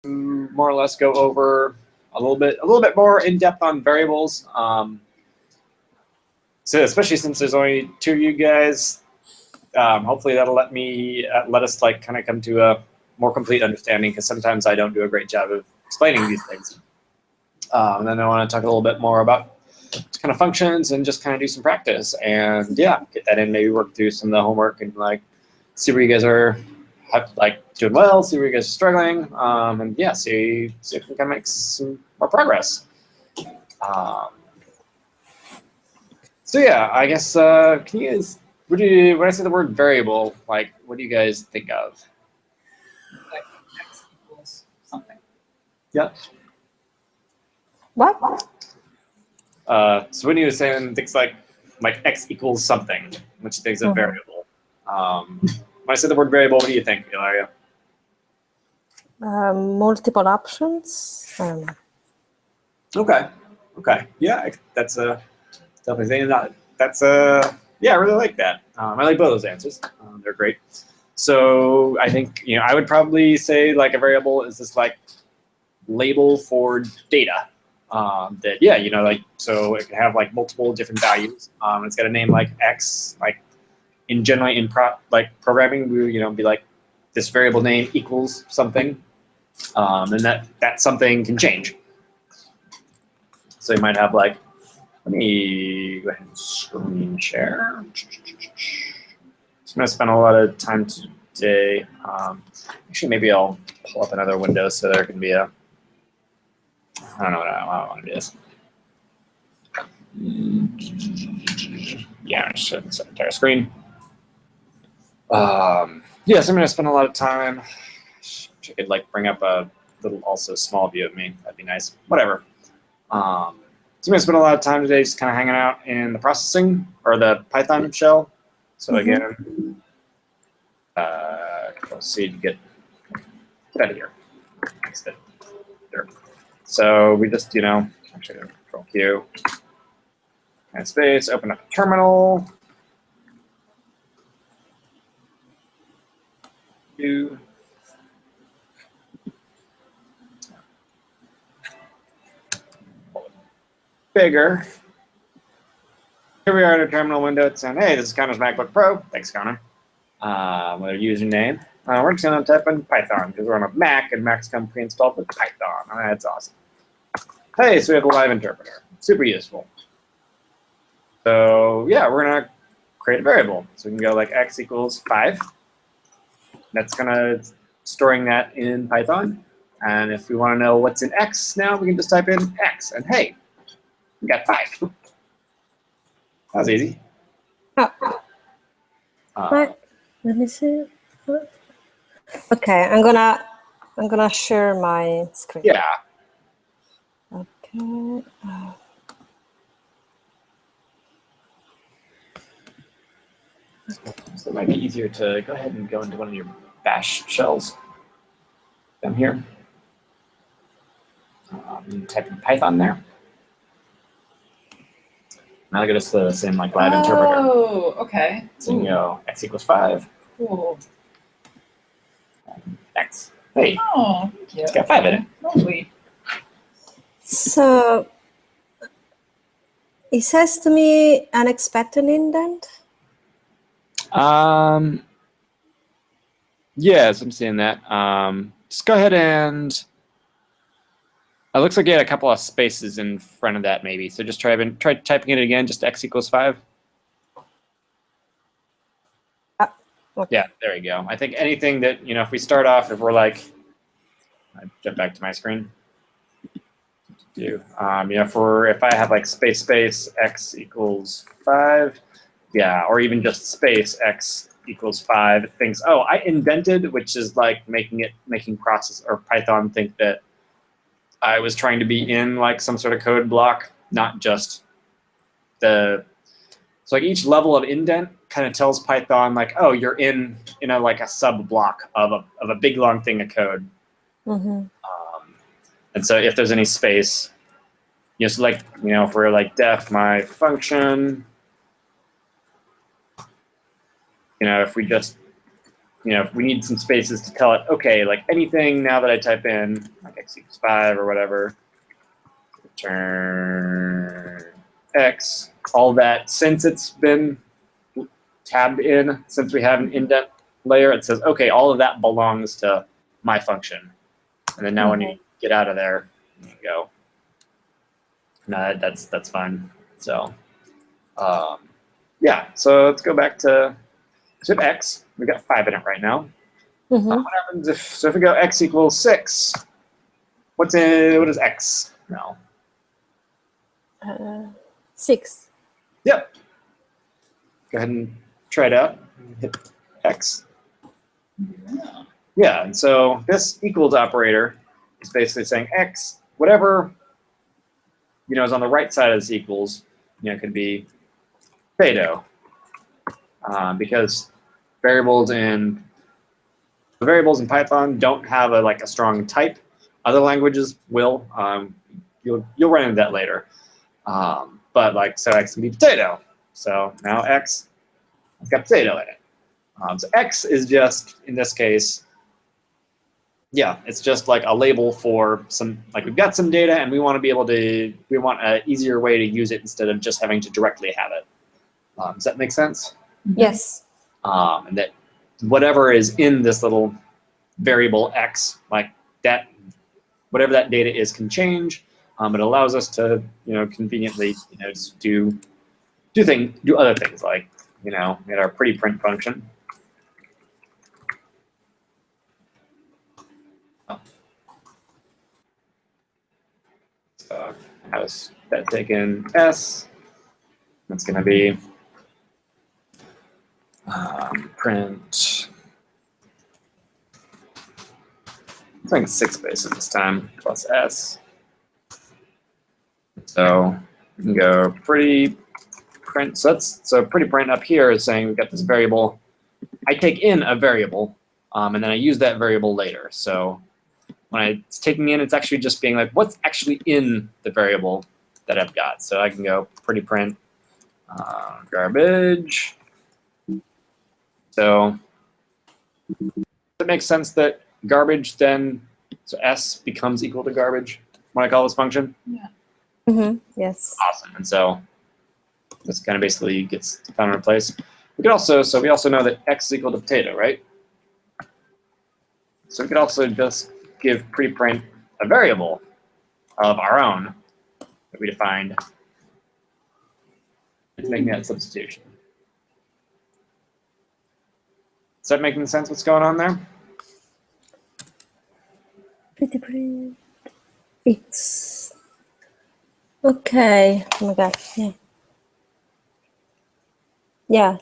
more or less go over a little bit more in depth on variables. So especially since there's only 2 of you guys, hopefully that'll let us like kind of come to a more complete understanding, because sometimes I don't do a great job of explaining these things. And then I want to talk a little bit more about kind of functions and just kind of do some practice, and yeah, get that in, maybe work through some of the homework and like see where you guys are like doing well, see where you guys are struggling, and yeah, see if we can kind of make some more progress. So yeah, I guess can you guys, when I say the word variable, like what do you guys think of? Like x equals something. Yeah. What? So when you were saying things like x equals something, which you think is a variable. When I say the word variable, what do you think, Ilaria? Multiple options. I don't know. Okay. Yeah, that's definitely saying that. That's yeah, I really like that. I like both those answers. They're great. So I think I would probably say like a variable is this like label for data. That yeah, like so it can have like multiple different values. It's got a name like x. Like in generally in programming, we be like this variable name equals something, and that something can change. So you might have like, let me go ahead and screen share. So I'm going to spend a lot of time today. Actually, maybe I'll pull up another window so there can be a, I don't know what I want to do this. Yeah, I'm just showing this entire screen. Yeah, so I'm going to spend a lot of time. I could like bring up a little also small view of me. That'd be nice. Whatever. So I'm going to spend a lot of time today just kind of hanging out in the processing or the Python shell. So again, Control C to get out of here. That's it. There. So we just, actually Control Q, and space, open up a terminal. Do. Bigger. Here we are in a terminal window. It's saying, hey, this is Connor's MacBook Pro. Thanks, Connor. With our username. We're just going to type in Python because we're on a Mac, and Macs come pre-installed with Python. That's awesome. Hey, so we have a live interpreter. Super useful. So yeah, we're going to create a variable. So we can go like x equals 5. That's going to storing that in Python. And if we want to know what's in x now, we can just type in x. And hey, we got 5. That was easy. Let me see. Okay, I'm gonna share my screen. Yeah. Okay. So it might be easier to go ahead and go into one of your bash shells down here. Type in Python there. Now look at us the same like live interpreter. Oh, okay. So you can go x equals 5. Cool. X. Hey, Oh, thank you. it's got 5 in it. Lovely. So it says to me unexpected indent. Yes, I'm seeing that. Just go ahead and it looks like you had a couple of spaces in front of that maybe. So just try typing it again, just x equals 5. Okay. Yeah, there you go. I think anything that, if we start off, if we're like, I jump back to my screen. If I have like space x equals 5, yeah, or even just space x equals 5, it thinks, oh, I indented, which is like making process or Python think that I was trying to be in like some sort of code block, not just so like each level of indent kind of tells Python like, oh, you're in like a sub block of a big long thing of code. And so if there's any space, so like, if we're like def my function, if we just if we need some spaces to tell it, okay, like anything now that I type in like x equals 5 or whatever, return x, all that, since it's been tabbed in, since we have an indent layer, it says, okay, all of that belongs to my function. And then now when you get out of there, you go. No, that's fine. So yeah, so let's go back to x. We got 5 in it right now. What happens if we go x equals 6? What is x now? 6. Yep. Go ahead and try it out. Hit x. Yeah, and so this equals operator is basically saying x, whatever is on the right side of this equals, could be theta, because variables in Python don't have a strong type. Other languages will. You'll run into that later. But so x can be potato. So now x has got potato in it. So x is just, in this case, yeah, it's just like a label for some, we've got some data and we want an easier way to use it instead of just having to directly have it. Does that make sense? Yes. And that whatever is in this little variable x, like that, whatever that data is can change. It allows us to, conveniently, just do other things like, get our pretty print function. So how's that taken s? That's going to be print. I think 6 bases this time plus s. So we can go pretty print. So pretty print up here is saying we've got this variable. I take in a variable, and then I use that variable later. So when it's taking in, it's actually just being like, what's actually in the variable that I've got. So I can go pretty print garbage. So it makes sense that garbage then, so s becomes equal to garbage when I call this function. Yeah. Yes. Awesome. And so this kind of basically gets found in place. We also know that x is equal to potato, right? So we could also just give preprint a variable of our own that we defined, making that substitution. Is that making sense? What's going on there? Pretty print x. Okay. Oh my god. Yeah. Yeah.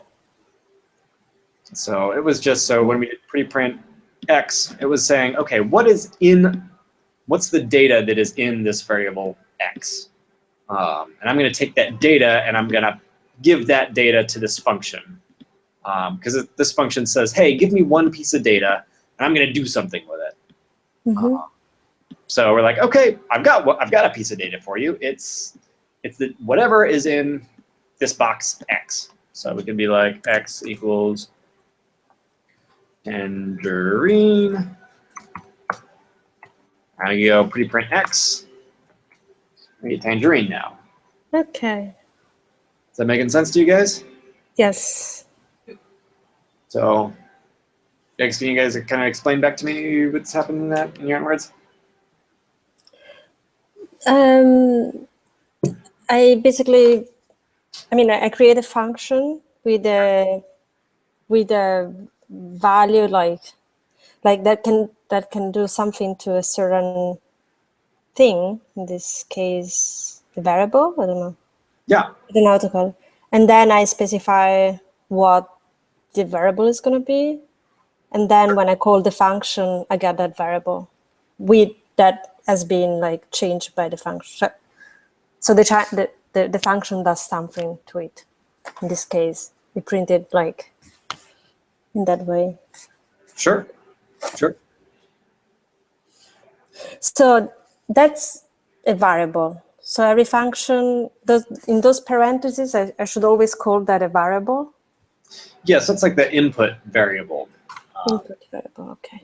So it was just, so when we did preprint x, it was saying, okay, what's the data that is in this variable x? And I'm going to take that data and I'm going to give that data to this function. Because this function says, hey, give me one piece of data and I'm going to do something with it. So we're like, okay, I've got a piece of data for you. It's whatever is in this box x. So we can be like x equals tangerine. I go preprint x. We get tangerine now. Okay. Is that making sense to you guys? Yes. So, can you guys kind of explain back to me what's happening in that in your own words? I create a function with a value like that can do something to a certain thing. In this case, the variable. I don't know. Yeah. I don't know how to call it. And then I specify what the variable is going to be, and then when I call the function, I get that variable with that has been changed by the function. So the function does something to it. In this case, we print it in that way. Sure. So that's a variable. So every function, in those parentheses, I should always call that a variable. Yes, that's like the input variable. Input variable, okay.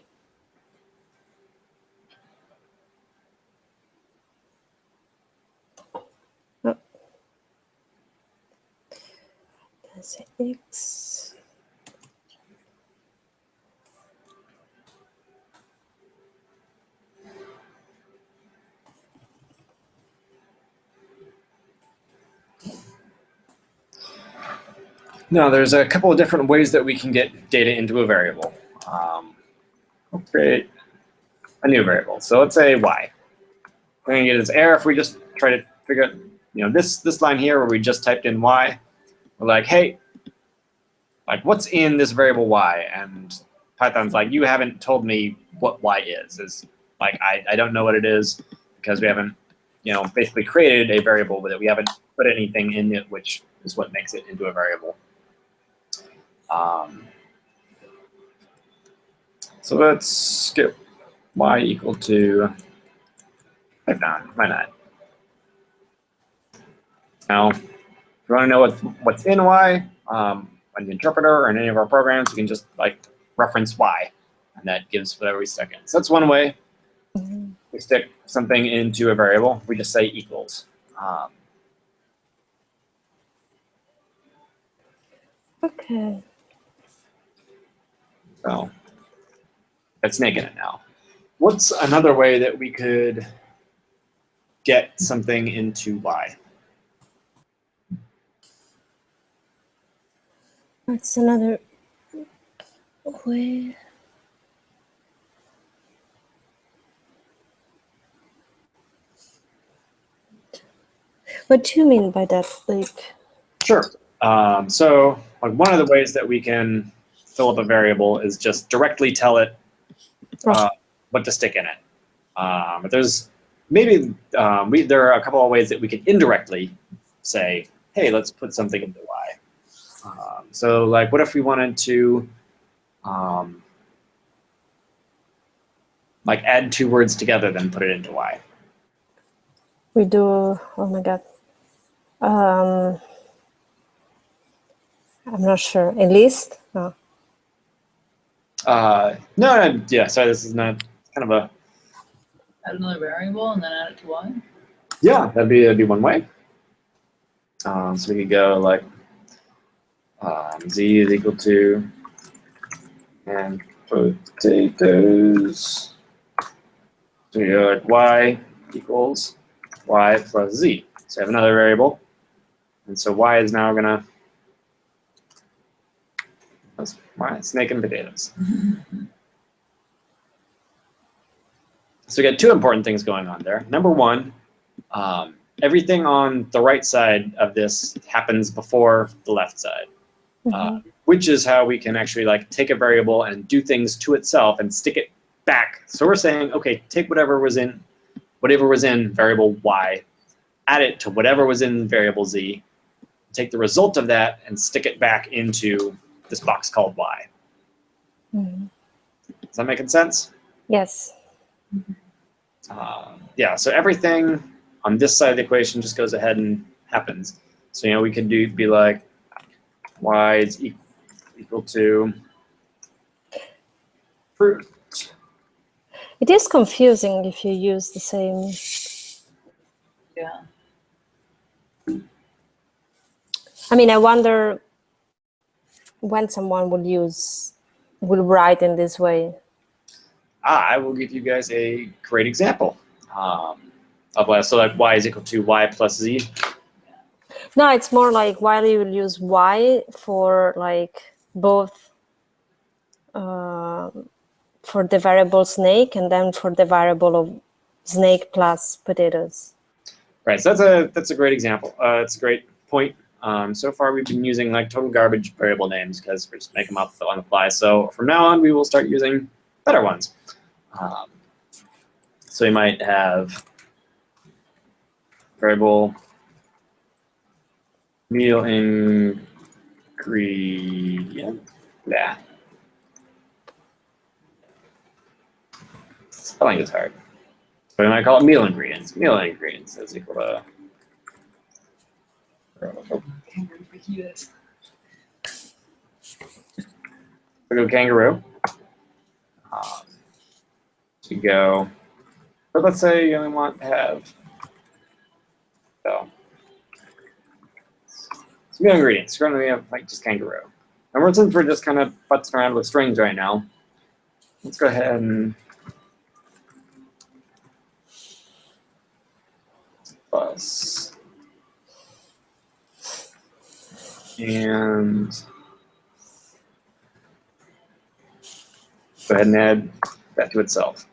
Oh. Let's say x. Now, there's a couple of different ways that we can get data into a variable. We'll create a new variable. So let's say y. We're going to get this error if we just try to figure out, this line here where we just typed in y. We're like, hey, like what's in this variable y? And Python's like, you haven't told me what y is. Is like I don't know what it is because we haven't, basically created a variable with it. We haven't put anything in it, which is what makes it into a variable. So let's get y equal to Python. Why not? Now, if you want to know what's in y, on the interpreter or in any of our programs, you can just like reference y, and that gives whatever we stick in. So that's one way. We stick something into a variable. We just say equals. Okay. So that's snaking it now. What's another way that we could get something into y? That's another way. What do you mean by that? Like, Sure. So like one of the ways that we can fill up a variable is just directly tell it what to stick in it. But there's maybe there are a couple of ways that we could indirectly say, hey, let's put something into y. So like what if we wanted to like add two words together, then put it into y? we do, oh my God. I'm not sure. A list? No. No, yeah, sorry, this is not kind of a. Add another variable and then add it to y. Yeah, that'd be one way. So we could go like z is equal to and potatoes. So you go like y equals y plus z. So I have another variable, and so y is now gonna. Why snake and potatoes? So we got two important things going on there. Number one, everything on the right side of this happens before the left side, which is how we can actually like take a variable and do things to itself and stick it back. So we're saying, okay, take whatever was in variable y, add it to whatever was in variable z, take the result of that and stick it back into this box called y. Is that making sense? Yes. Yeah, so everything on this side of the equation just goes ahead and happens. So we could be like y is equal to fruit. It is confusing if you use the same. Yeah. I mean, I wonder when someone will write in this way. I will give you guys a great example of so like y is equal to y plus z. No, it's more like why you will use y for like both for the variable snake and then for the variable of snake plus potatoes. Right, so that's a great example. It's a great point. So far, we've been using like total garbage variable names because we're just making them up on the fly. So from now on, we will start using better ones. So we might have variable meal ingredient. Yeah. Spelling is hard. So we might call it meal ingredients. Meal ingredients is equal to. We go kangaroo. to go. But let's say you only want to have so some ingredients. We're going to have like just kangaroo. And since we're just kind of futzing around with strings right now, let's go ahead and plus and go ahead and add that to itself.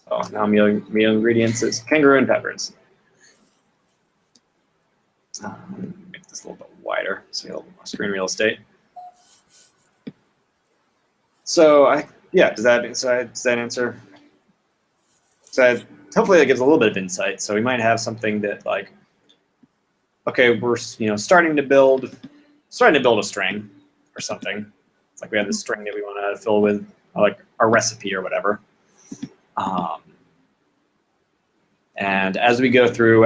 So now meal ingredients is kangaroo and peppers. Make this a little bit wider so you have a little more screen real estate. So does that answer? So hopefully that gives a little bit of insight. So we might have something that like, okay, we're starting to build a string or something. It's like we have this string that we want to fill with like our recipe or whatever. And as we go through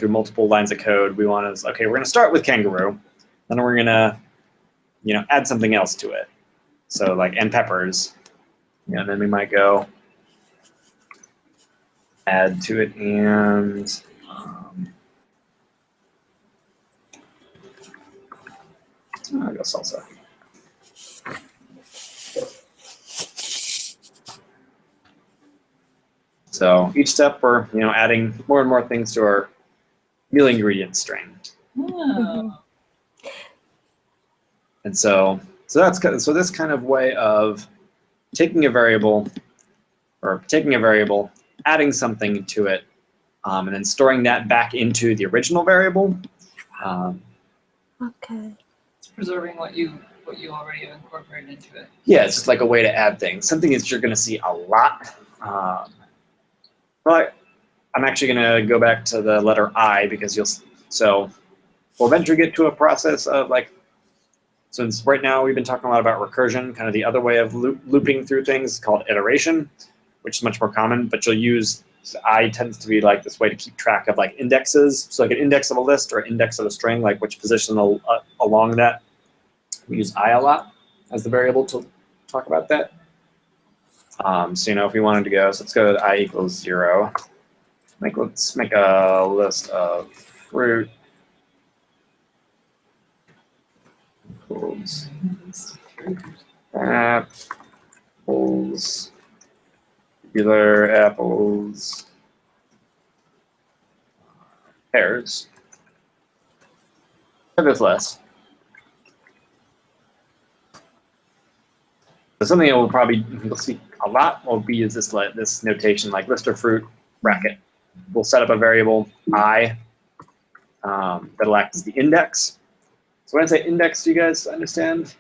multiple lines of code, we want to, okay, we're going to start with kangaroo, then we're going to, add something else to it. So like, and peppers, and then we might go add to it and I'll go salsa. So each step we're adding more and more things to our meal ingredients string. Oh. And so this kind of way of taking a variable, adding something to it, and then storing that back into the original variable. Okay. It's preserving what you already have incorporated into it. Yeah, it's just like a way to add things. Something that you're going to see a lot. But I'm actually going to go back to the letter I because we'll eventually get to a process of like, since right now we've been talking a lot about recursion, kind of the other way of looping through things called iteration, which is much more common, but you'll use, I tends to be like this way to keep track of like indexes. So like an index of a list or index of a string, like which position along that. We use I a lot as the variable to talk about that. So if we wanted to go, so let's go to I equals 0. Let's make a list of fruit equals apples, regular apples, pears. This list. So something that you'll see a lot will be is this notation like list of fruit bracket. We'll set up a variable I that'll act as the index. So when I say index, do you guys understand?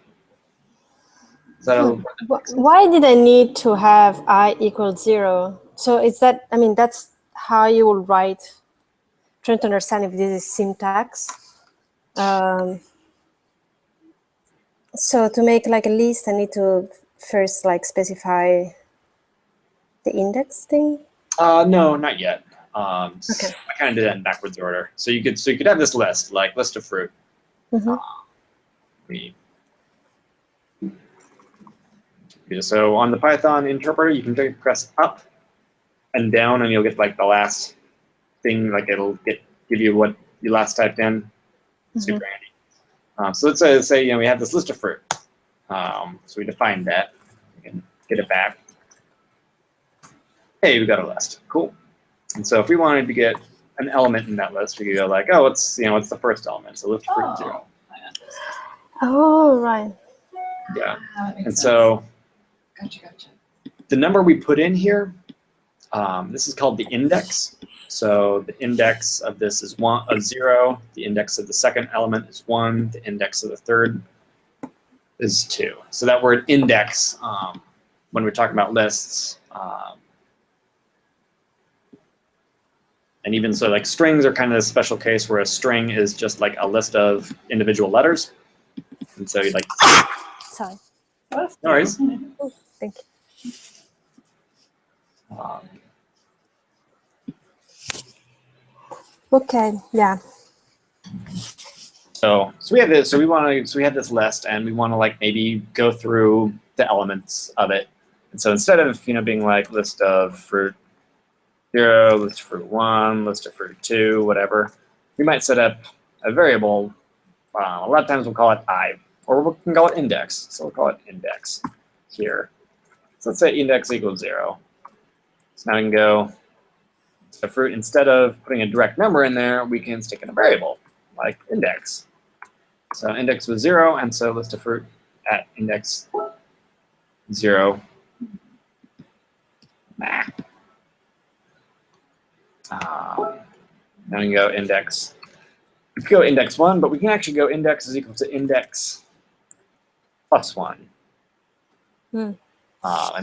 So why did I need to have I equals 0? So is that, that's how you will write, trying to understand if this is syntax. So to make like a list, I need to first like specify the index thing? No, not yet. Okay. I kind of did that in backwards order. So you could have this list, like list of fruit. So on the Python interpreter, you can press up and down, and you'll get like the last thing. Like it'll give you what you last typed in. Super handy. So let's say we have this list of fruit. So we define that. We can get it back. Hey, we got a list. Cool. And so if we wanted to get an element in that list, we could go like, oh, what's the first element? So list fruit 0. Oh, right. Yeah. And so Gotcha. the number we put in here, this is called the index. So the index of this is 0. The index of the second element is 1. The index of the third is 2. So that word index, when we're talking about lists, and even so, like strings are kind of a special case where a string is just like a list of individual letters. And so you like. Sorry. No worries. Oh, thank you. Okay. Yeah. So we have this. So we have this list, and we want to like maybe go through the elements of it, And so instead of being like list of fruit 0, list of fruit 1, list of fruit 2, whatever, we might set up a variable. A lot of times we'll call it I, or we can call it index. So we'll call it index here. So let's say index equals 0. So now we can go to fruit. Instead of putting a direct number in there, we can stick in a variable like index. So index was 0, and so list of fruit at index 0. Now we can go index. We can go index 1, but we can actually go index is equal to index plus 1. And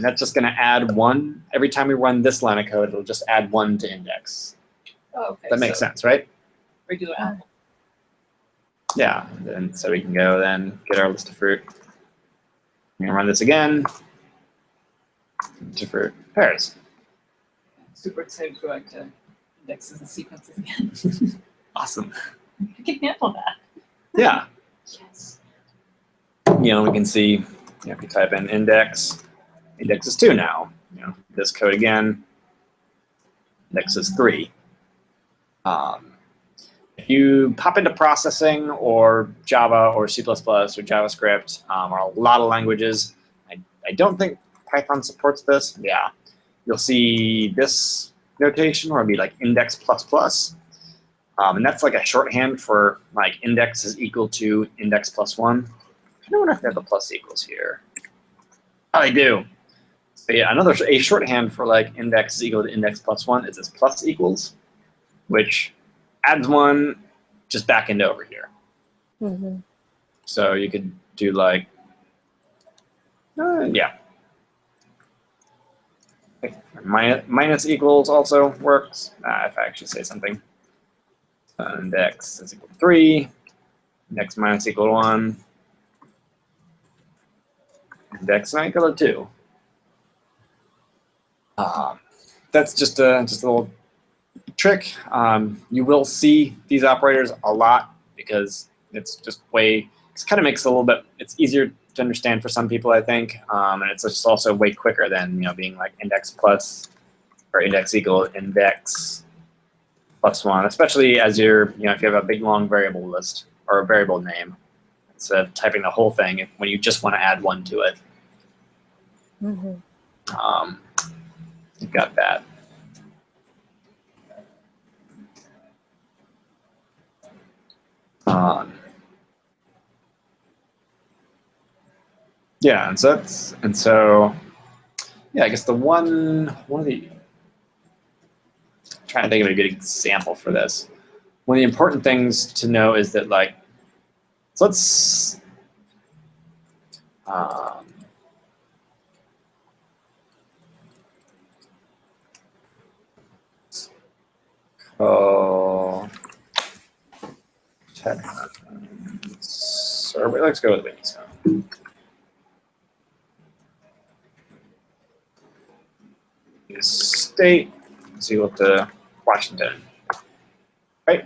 that's just going to add 1. Every time we run this line of code, it'll just add 1 to index. Oh, okay. That makes sense, right? Regular apple. Yeah. And so we can go then get our list of fruit. We're going to run this again. List of fruit pairs. Super excited to go back to indexes and sequences again. Awesome. I can handle that. Yeah. Yes. We can see if you type in index is 2 now. This code again, index is 3. If you pop into processing or Java or C++ or JavaScript or a lot of languages, I don't think Python supports this. Yeah, you'll see this notation where it'll be like index plus plus. And that's like a shorthand for like index is equal to index plus 1. I don't know if they have the plus equals here. Oh, they do. So yeah, a shorthand for like index is equal to index plus 1 is this plus equals, which adds 1 just back into over here. So you could do like, yeah. Minus equals also works. If I actually say something. Index is equal to 3. Index minus equal to 1. Index not equal to 2. That's just a little trick. You will see these operators a lot because it's just it kind of makes it a little bit, it's easier to understand for some people, I think. And it's just also way quicker than being like index plus or index equal index plus 1, especially as you're, if you have a big long variable list or a variable name, instead of typing the whole thing when you just want to add 1 to it. You've got that. Yeah, and so yeah, I guess one of the, trying to think of a good example for this. One of the important things to know is that like, so let's call server. Let's go with Windows. State is equal to Washington, right?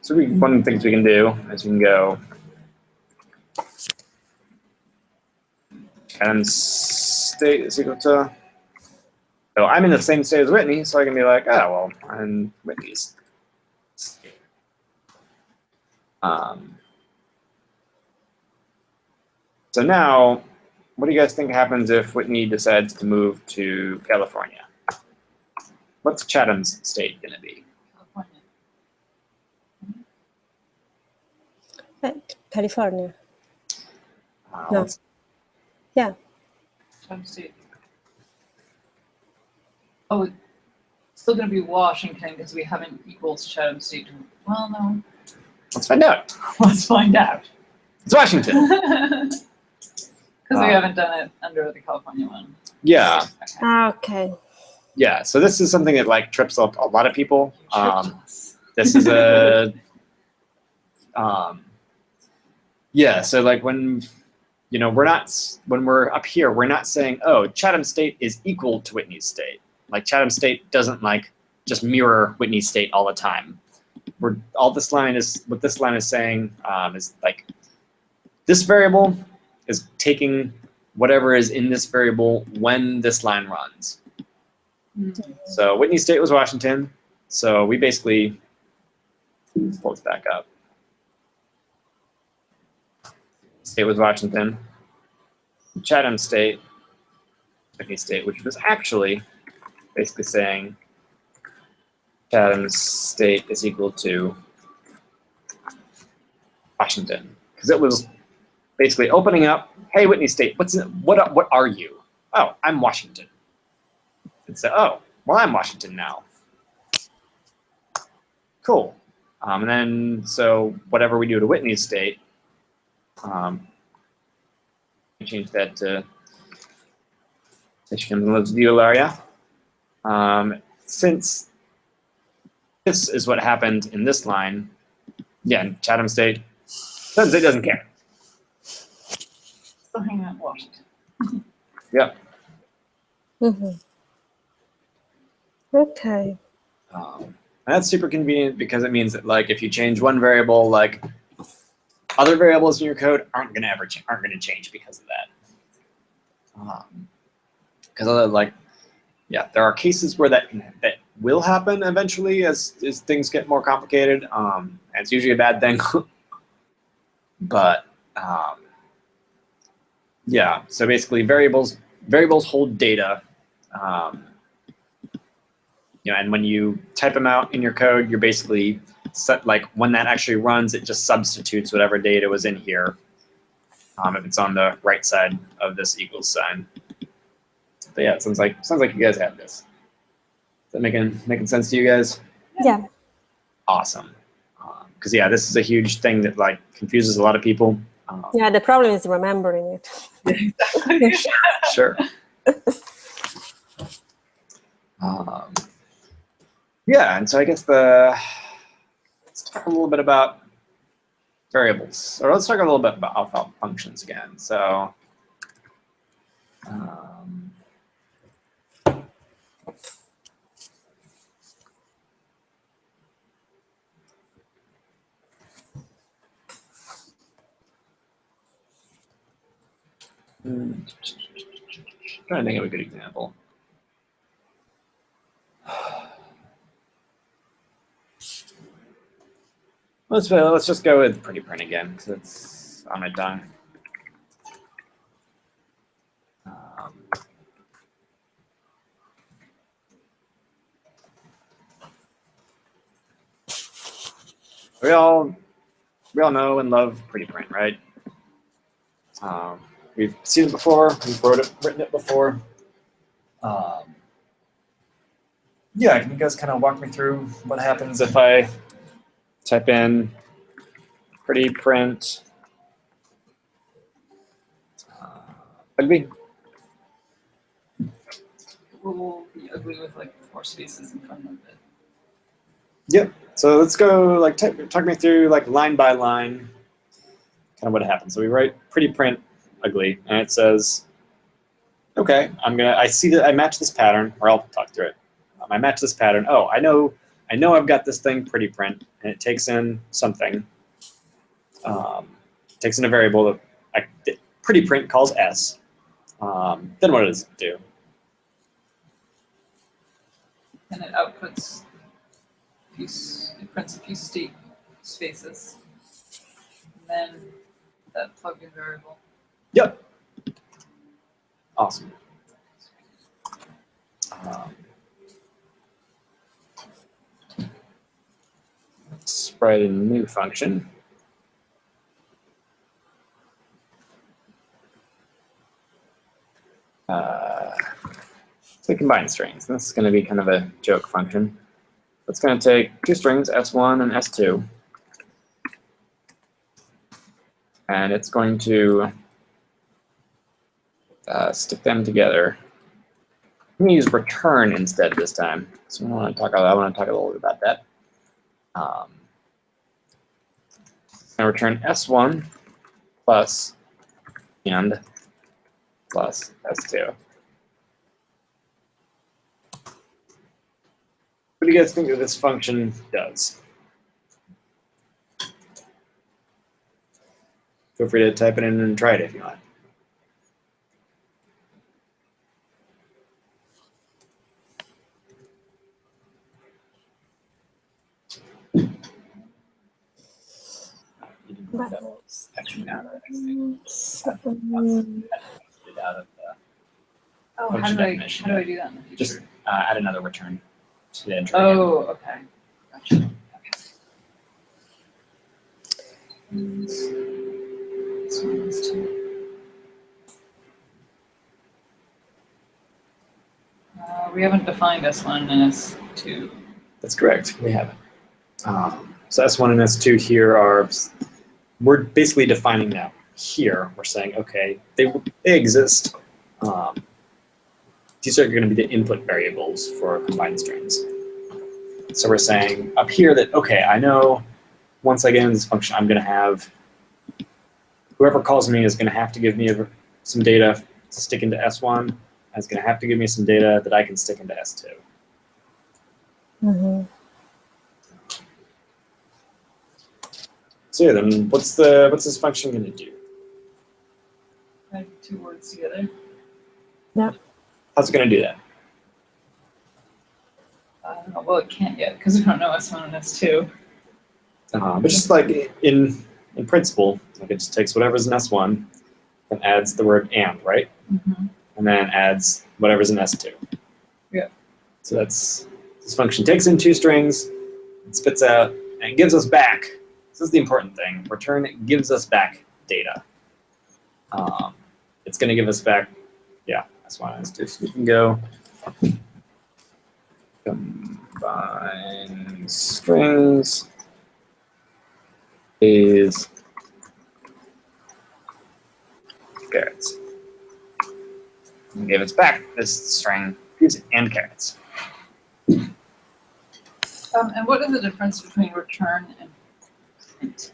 So one of the things we can do is we can go and state is equal to. So I'm in the same state as Whitney, so I can be like, oh well, I'm Whitney's state. So now, what do you guys think happens if Whitney decides to move to California? What's Chatham's state going to be? California. No. Yeah. Chatham State. Oh, it's still going to be Washington because we haven't equals Chatham State. Well, no. Let's find out. Let's find out. It's Washington. Because we haven't done it under the California one. Yeah. Okay. Yeah. So this is something that like trips up a lot of people. This is a. Yeah. So like when we're up here, we're not saying, oh, Chatham State is equal to Whitney's state. Like Chatham State doesn't like just mirror Whitney's state all the time. What this line is saying is like this variable is taking whatever is in this variable when this line runs. Mm-hmm. So Whitney State was Washington. So we basically, let's pull this back up. State was Washington. Chatham State, Whitney State, which was actually basically saying Chatham State is equal to Washington, because it was basically opening up. Hey, Whitney State, what are you? Oh, I'm Washington. And so, oh, well, I'm Washington now. Cool. And then, so whatever we do to Whitney State, change that to Michigan lives in the area. Since this is what happened in this line, yeah, Chatham State doesn't care. Still hanging out in Washington. Yep. Okay. And that's super convenient because it means that, like, if you change one variable, like, other variables in your code aren't going to change because of that. Because like, yeah, there are cases where that will happen eventually as things get more complicated. And it's usually a bad thing. But yeah, so basically variables hold data. And when you type them out in your code, you're basically set, like, when that actually runs, it just substitutes whatever data was in here. If it's on the right side of this equals sign. But yeah, it sounds like you guys have this. Is that making sense to you guys? Yeah. Awesome. Because yeah, this is a huge thing that, like, confuses a lot of people. Yeah, the problem is remembering it. Sure. Yeah, and so I guess let's talk a little bit about variables, or let's talk a little bit about functions again. So, trying to think of a good example. Let's just go with pretty print again because it's on my tongue. We all know and love pretty print, right? We've seen it before. We've written it before. Yeah, can you guys kind of walk me through what happens if I type in pretty print ugly? Will be ugly with like 4 spaces in front of it. Yep. So let's go, like, talk me through, like, line by line, kind of what happens. So we write pretty print ugly, and it says, okay, I see that I match this pattern, or I'll talk through it. I match this pattern. Oh, I know I've got this thing pretty print, and it takes in something. Takes in a variable that pretty print calls s. Then what does it do? And it outputs it prints a few state spaces. And then that plug-in variable. Yep. Awesome. Let's write a new function. So combine strings. This is going to be kind of a joke function. It's going to take 2 strings, s1 and s2, and it's going to stick them together. I'm going to use return instead this time. So I want to talk a little bit about that. I'm going to return s1 plus and plus s2. What do you guys think that this function does? Feel free to type it in and try it if you want. function now that I think. Out of the Oh, function how definition. do I do that in the future? Just add another return to the entry. Oh, okay. Gotcha. Okay. This one is 2. We haven't defined S1 and S2. That's correct. We haven't. So S1 and S2 here are, we're basically defining now. Here, we're saying, okay, they exist. These are going to be the input variables for combined strings. So we're saying up here that, okay, I know once I get into this function, I'm going to have, whoever calls me is going to have to give me some data to stick into S1, and it's going to have to give me some data that I can stick into S2. Mm-hmm. So yeah, then what's this function going to do? Add 2 words together. Yeah. How's it going to do that? I don't know. Well, it can't yet because we don't know S1 and S2. But just like in principle, like it just takes whatever's in S1 and adds the word and, right? Mm-hmm. And then adds whatever's in S2. Yeah. So that's, this function takes in 2 strings, it spits out, and it gives us back. This is the important thing. Return gives us back data. It's going to give us back, yeah, S1 and S2. So we can go combine strings is carrots. And give us back this string and carrots. And what is the difference between return and print?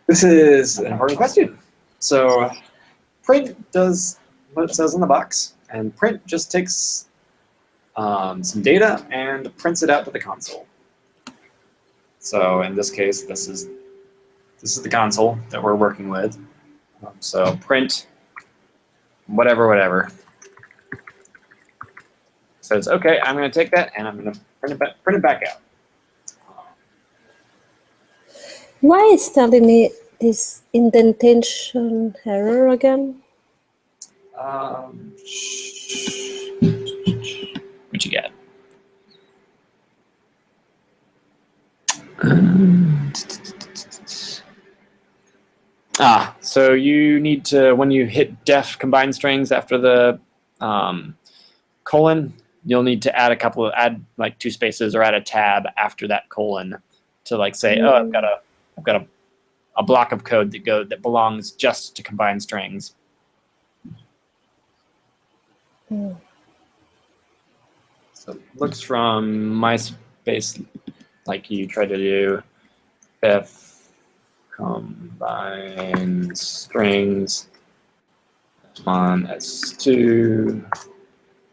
This is an important question. So print does what it says in the box, and print just takes some data and prints it out to the console. So in this case, this is the console that we're working with. So print whatever says, okay, I'm going to take that and I'm going to print it back out. Why is telling me this indentation error again? What you got? So you need to, when you hit def combine strings after the colon, you'll need to add like 2 spaces or add a tab after that colon to like say, oh, I've got a block of code that belongs just to combine strings. Mm. So it looks from MySpace like you tried to do def combine strings on S2,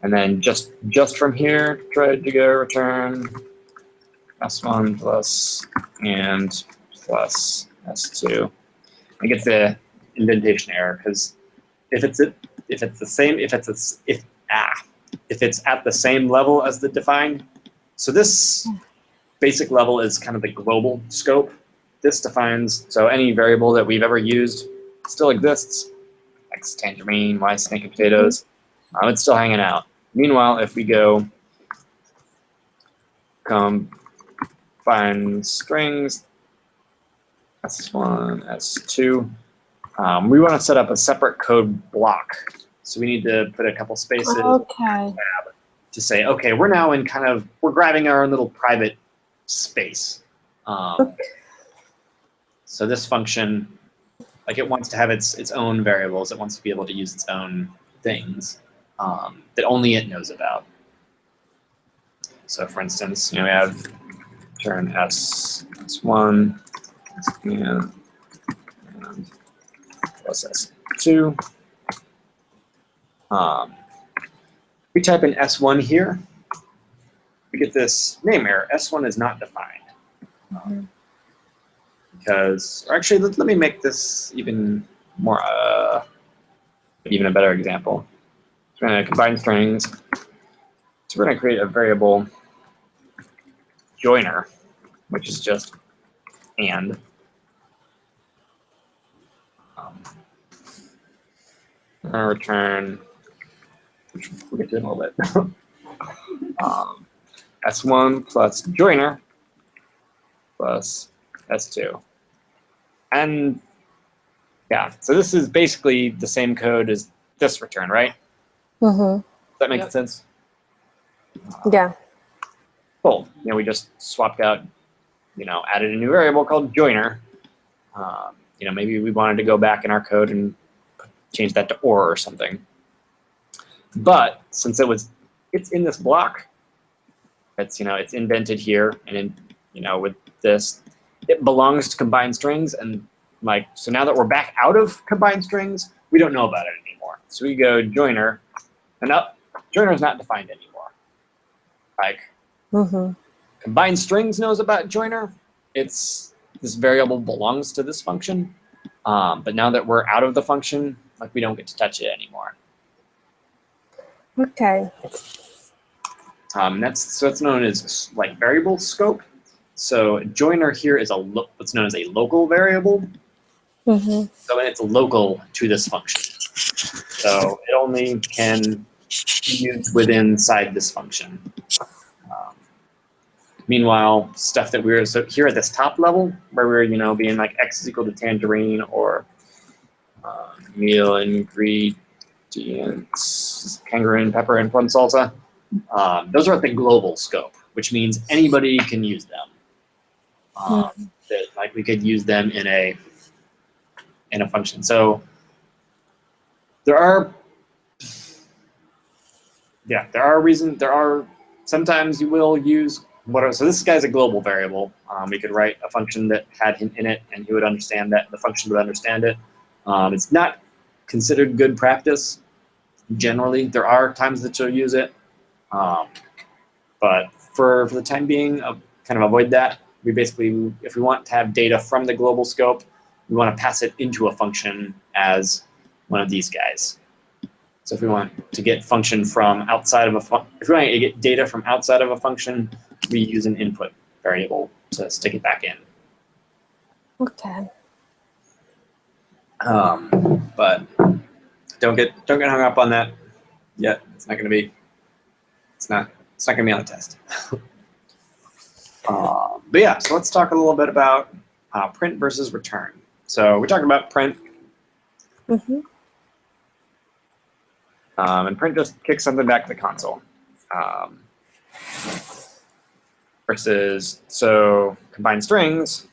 and then just from here tried to go return S1 plus and plus S2. I get the indentation error because if it's at the same level as the defined, so this basic level is kind of the global scope. This defines, so any variable that we've ever used still exists. X tangerine, Y snake and potatoes. It's still hanging out. Meanwhile, if we go combine strings, S1, S2, we want to set up a separate code block. So we need to put a couple spaces Okay. to say, okay, we're now in we're grabbing our own little private space. So this function, like it wants to have its own variables. It wants to be able to use its own things that only it knows about. So for instance, we have return S1 and plus S2. We type in S1 here, we get this name error. S1 is not defined. Because, or actually, let me make this even more, even a better example. So we're going to combine strings. So we're going to create a variable joiner, which is just and. we're gonna return, which we'll get to in a little bit. S1 plus joiner plus S2. And yeah, so this is basically the same code as this return, right? Mm-hmm. Does that make Yep. sense? Yeah. Cool. We just swapped out, added a new variable called joiner. Maybe we wanted to go back in our code and change that to or something. But since it's in this block, it's indented here, and with this, it belongs to combined strings, and so now that we're back out of combined strings, we don't know about it anymore. So we go joiner, and joiner is not defined anymore. Mm-hmm. Combined strings knows about joiner. This variable belongs to this function, but now that we're out of the function, we don't get to touch it anymore. Okay. It's known as variable scope. So joiner here is what's known as a local variable. Mm-hmm. So it's local to this function. So it only can be used inside this function. Meanwhile, stuff that so here at this top level, where we're being x is equal to tangerine or meal ingredients, kangaroo and pepper and plum salsa. Those are at the global scope, which means anybody can use them. We could use them in a function. So there are sometimes you will use so this guy's a global variable. We could write a function that had him in it, and he would understand that. The function would understand it. It's not considered good practice. Generally, there are times that you'll use it, but for the time being, kind of avoid that. We basically, if we want to have data from the global scope, we want to pass it into a function as one of these guys. So if we want to get function from outside of if we want to get data from outside of a function, we use an input variable to stick it back in. Okay. But don't get hung up on that yet. It's not going to be on the test. But yeah, so let's talk a little bit about print versus return. So we talked about print. Mm-hmm. And print just kicks something back to the console. Versus, so combined strings,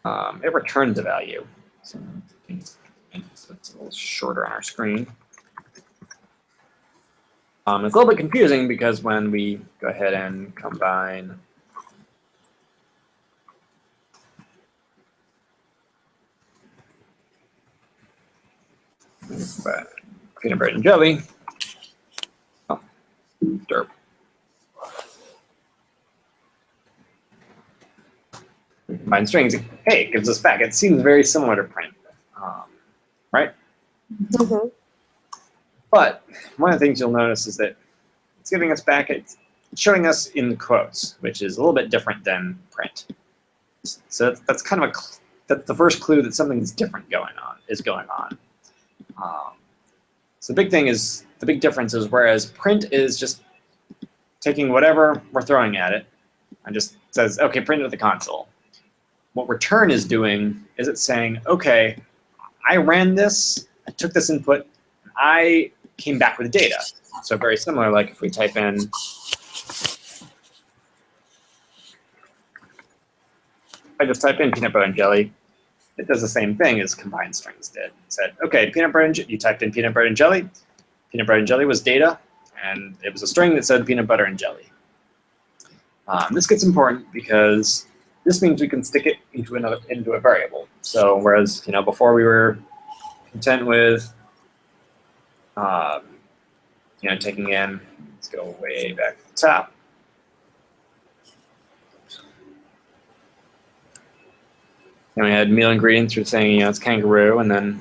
it returns a value. So it's a little shorter on our screen. It's a little bit confusing because when we go ahead and combine peanut butter and jelly, derp. Combine strings, hey, it gives us back. It seems very similar to print, right? Mm-hmm. But one of the things you'll notice is that it's giving us back, it's showing us in quotes, which is a little bit different than print. So that's kind of that's the first clue that something's different is going on. So the big difference is whereas print is just taking whatever we're throwing at it and just says, okay, print it at the console. What return is doing is it's saying, okay, I ran this, I took this input, I came back with data. So very similar, like if we type in, I just type in peanut butter and jelly, it does the same thing as combined strings did. It said, okay, you typed in peanut butter and jelly was data, and it was a string that said peanut butter and jelly. This gets important because this means we can stick it into a variable. So whereas before we were content with taking in, let's go way back to the top. And we had meal ingredients for saying it's kangaroo, and then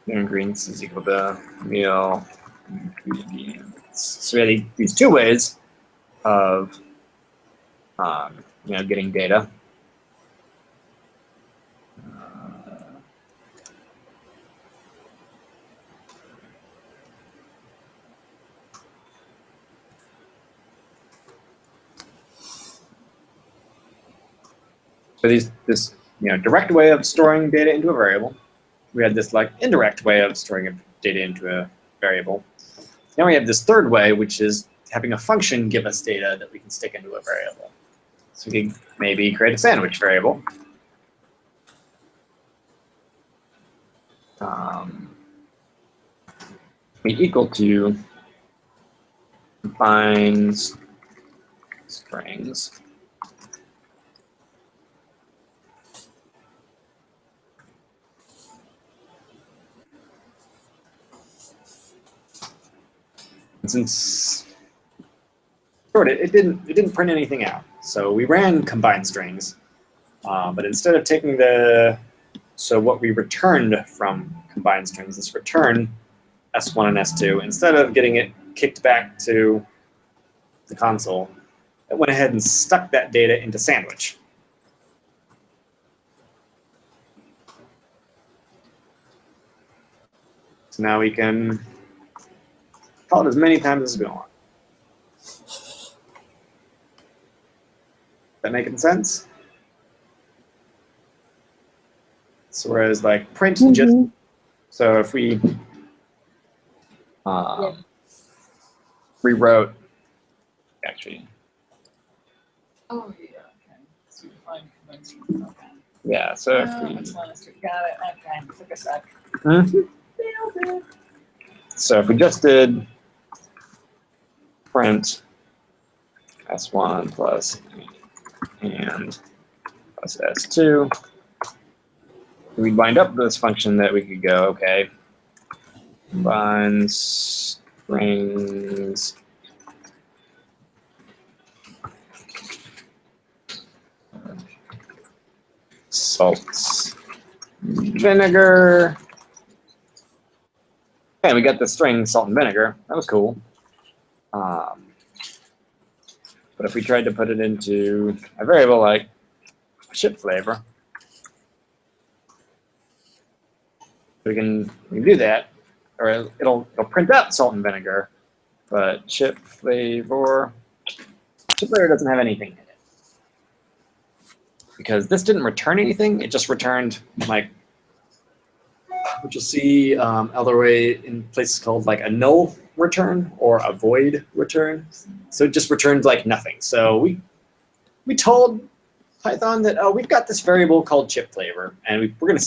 meal ingredients is equal to meal ingredients. So we had these two ways of getting data. So this direct way of storing data into a variable. We had this like indirect way of storing data into a variable. Now we have this third way, which is having a function give us data that we can stick into a variable. So we can maybe create a sandwich variable. Be equal to defines strings. And since it didn't print anything out, so we ran combine strings, but instead of taking what we returned from combined strings, this return S1 and S2, instead of getting it kicked back to the console, it went ahead and stuck that data into sandwich. So now we can call it as many times as we want. That making sense? So whereas like print just, so if we rewrote, actually. Oh yeah, okay. So you find convention. Okay. Yeah, so if we got it. Okay, took a sec. So if we just did print S1 plus and plus S2, we'd wind up with this function that we could go, okay, combine strings salts vinegar. And we got the string salt and vinegar. That was cool. But if we tried to put it into a variable like chip flavor, we can do that, or it'll print out salt and vinegar, but chip flavor doesn't have anything in it. Because this didn't return anything, it just returned like, which you'll see other way in places called like a null return or a void return. So it just returned like nothing. So we told Python that, oh, we've got this variable called chip flavor, and we're gonna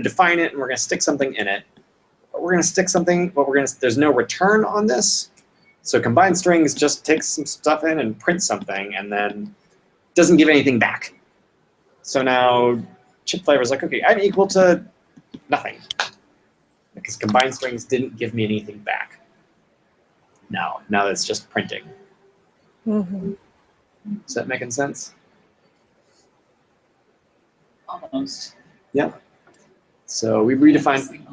define it, and we're gonna stick something in it. But we're gonna stick something, but there's no return on this. So combined strings just takes some stuff in and prints something, and then doesn't give anything back. So now chip flavor is like, okay, I'm equal to nothing, because combined strings didn't give me anything back. Now it's just printing. Is that making sense? Almost. Yeah. So we redefined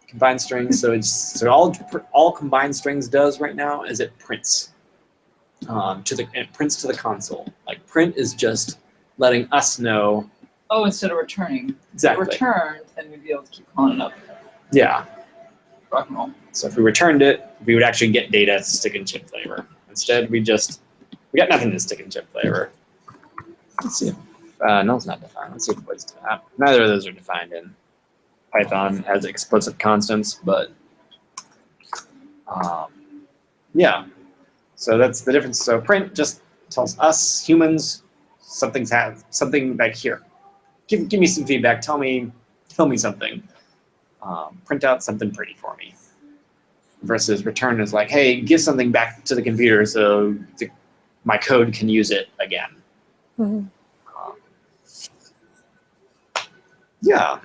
combined strings. So all combined strings does right now is it prints to the console. Like print is just letting us know. Oh, instead of returning. Exactly. If it returned, then we'd be able to keep calling it up. Yeah. Rock and roll. So if we returned it, we would actually get data to stick in chip flavor. Instead, we got nothing to stick in chip flavor. Let's see if null's not defined. Let's see if void's defined. Neither of those are defined in Python as explicit constants, but yeah. So that's the difference. So print just tells us humans something like here. Give me some feedback. Tell me something. Print out something pretty for me. Versus return is like, hey, give something back to the computer so my code can use it again. Yeah.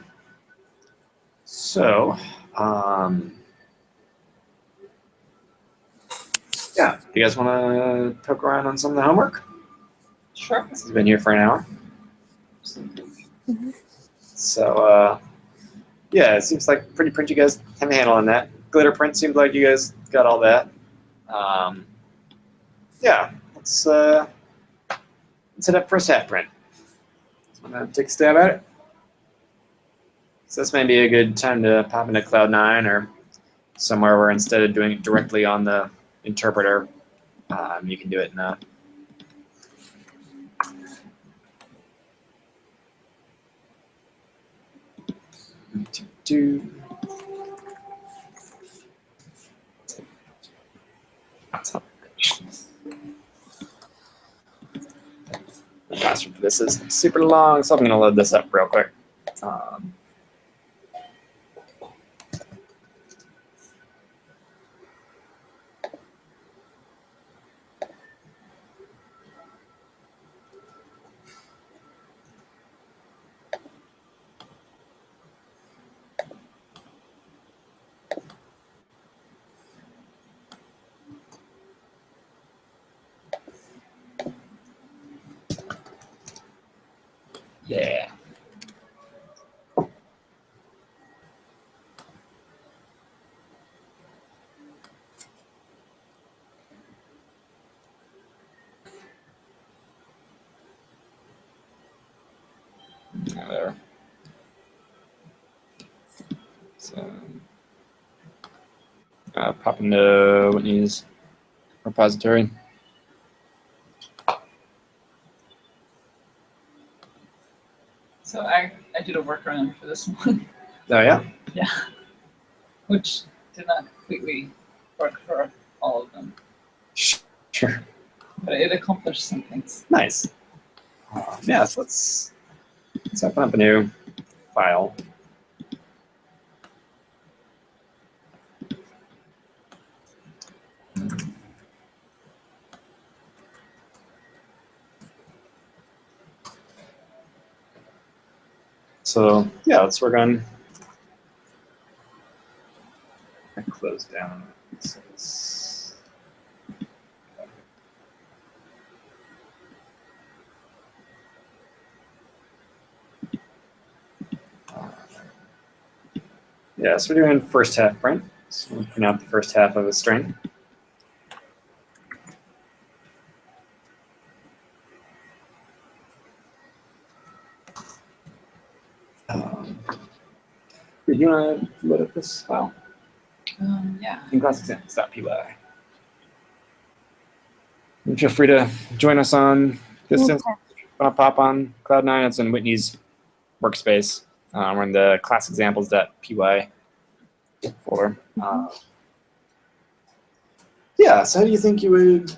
So, yeah. Do you guys want to poke around on some of the homework? Sure. This has been here for an hour. So, yeah, it seems like pretty print you guys have a handle on that. Glitter print seems like you guys got all that. Yeah, let's hit up first half print. So I'm gonna take a stab at it. So this may be a good time to pop into Cloud9 or somewhere where instead of doing it directly on the interpreter, you can do it in a The password for this is super long, so I'm going to load this up real quick. Yeah. There. So, pop into Whitney's repository. So I did a workaround for this one. Oh, yeah? Yeah. Which did not completely work for all of them. Sure. But it accomplished some things. Nice. Yeah, so let's open up a new file. So yeah, let's work on. I close down. So yeah, so we're doing first half print. So we're printing out the first half of a string. Do you want to load up this file? Yeah. In classexamples.py. And feel free to join us on distance. If you want to pop on Cloud9, it's in Whitney's workspace. We're in the classexamples.py folder. Yeah, so how do you think you would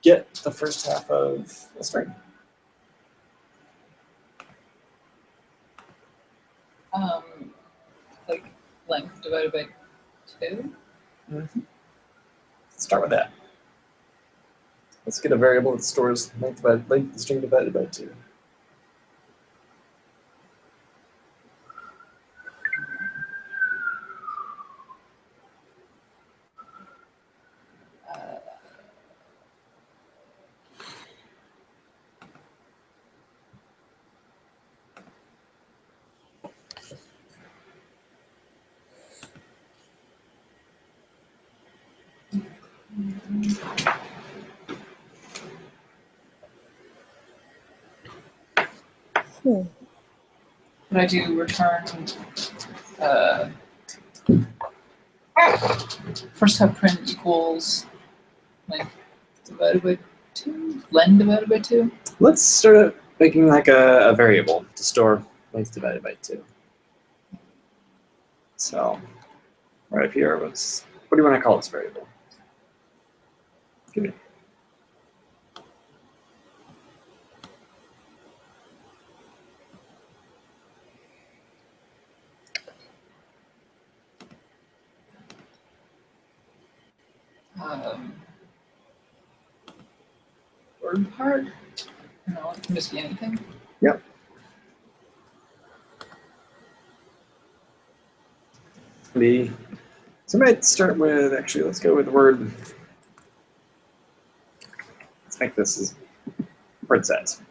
get the first half of a string? Like length divided by 2. Let's start with that. Let's get a variable that stores length the string divided by 2. But I do return first half print equals length divided by 2, len divided by 2. Let's start making like a variable to store length divided by 2. So right up here, what do you want to call this variable? Give me. Word part. No, it can just be anything. Yep. So I might start with, actually, let's go with the word. Let's make this as word size.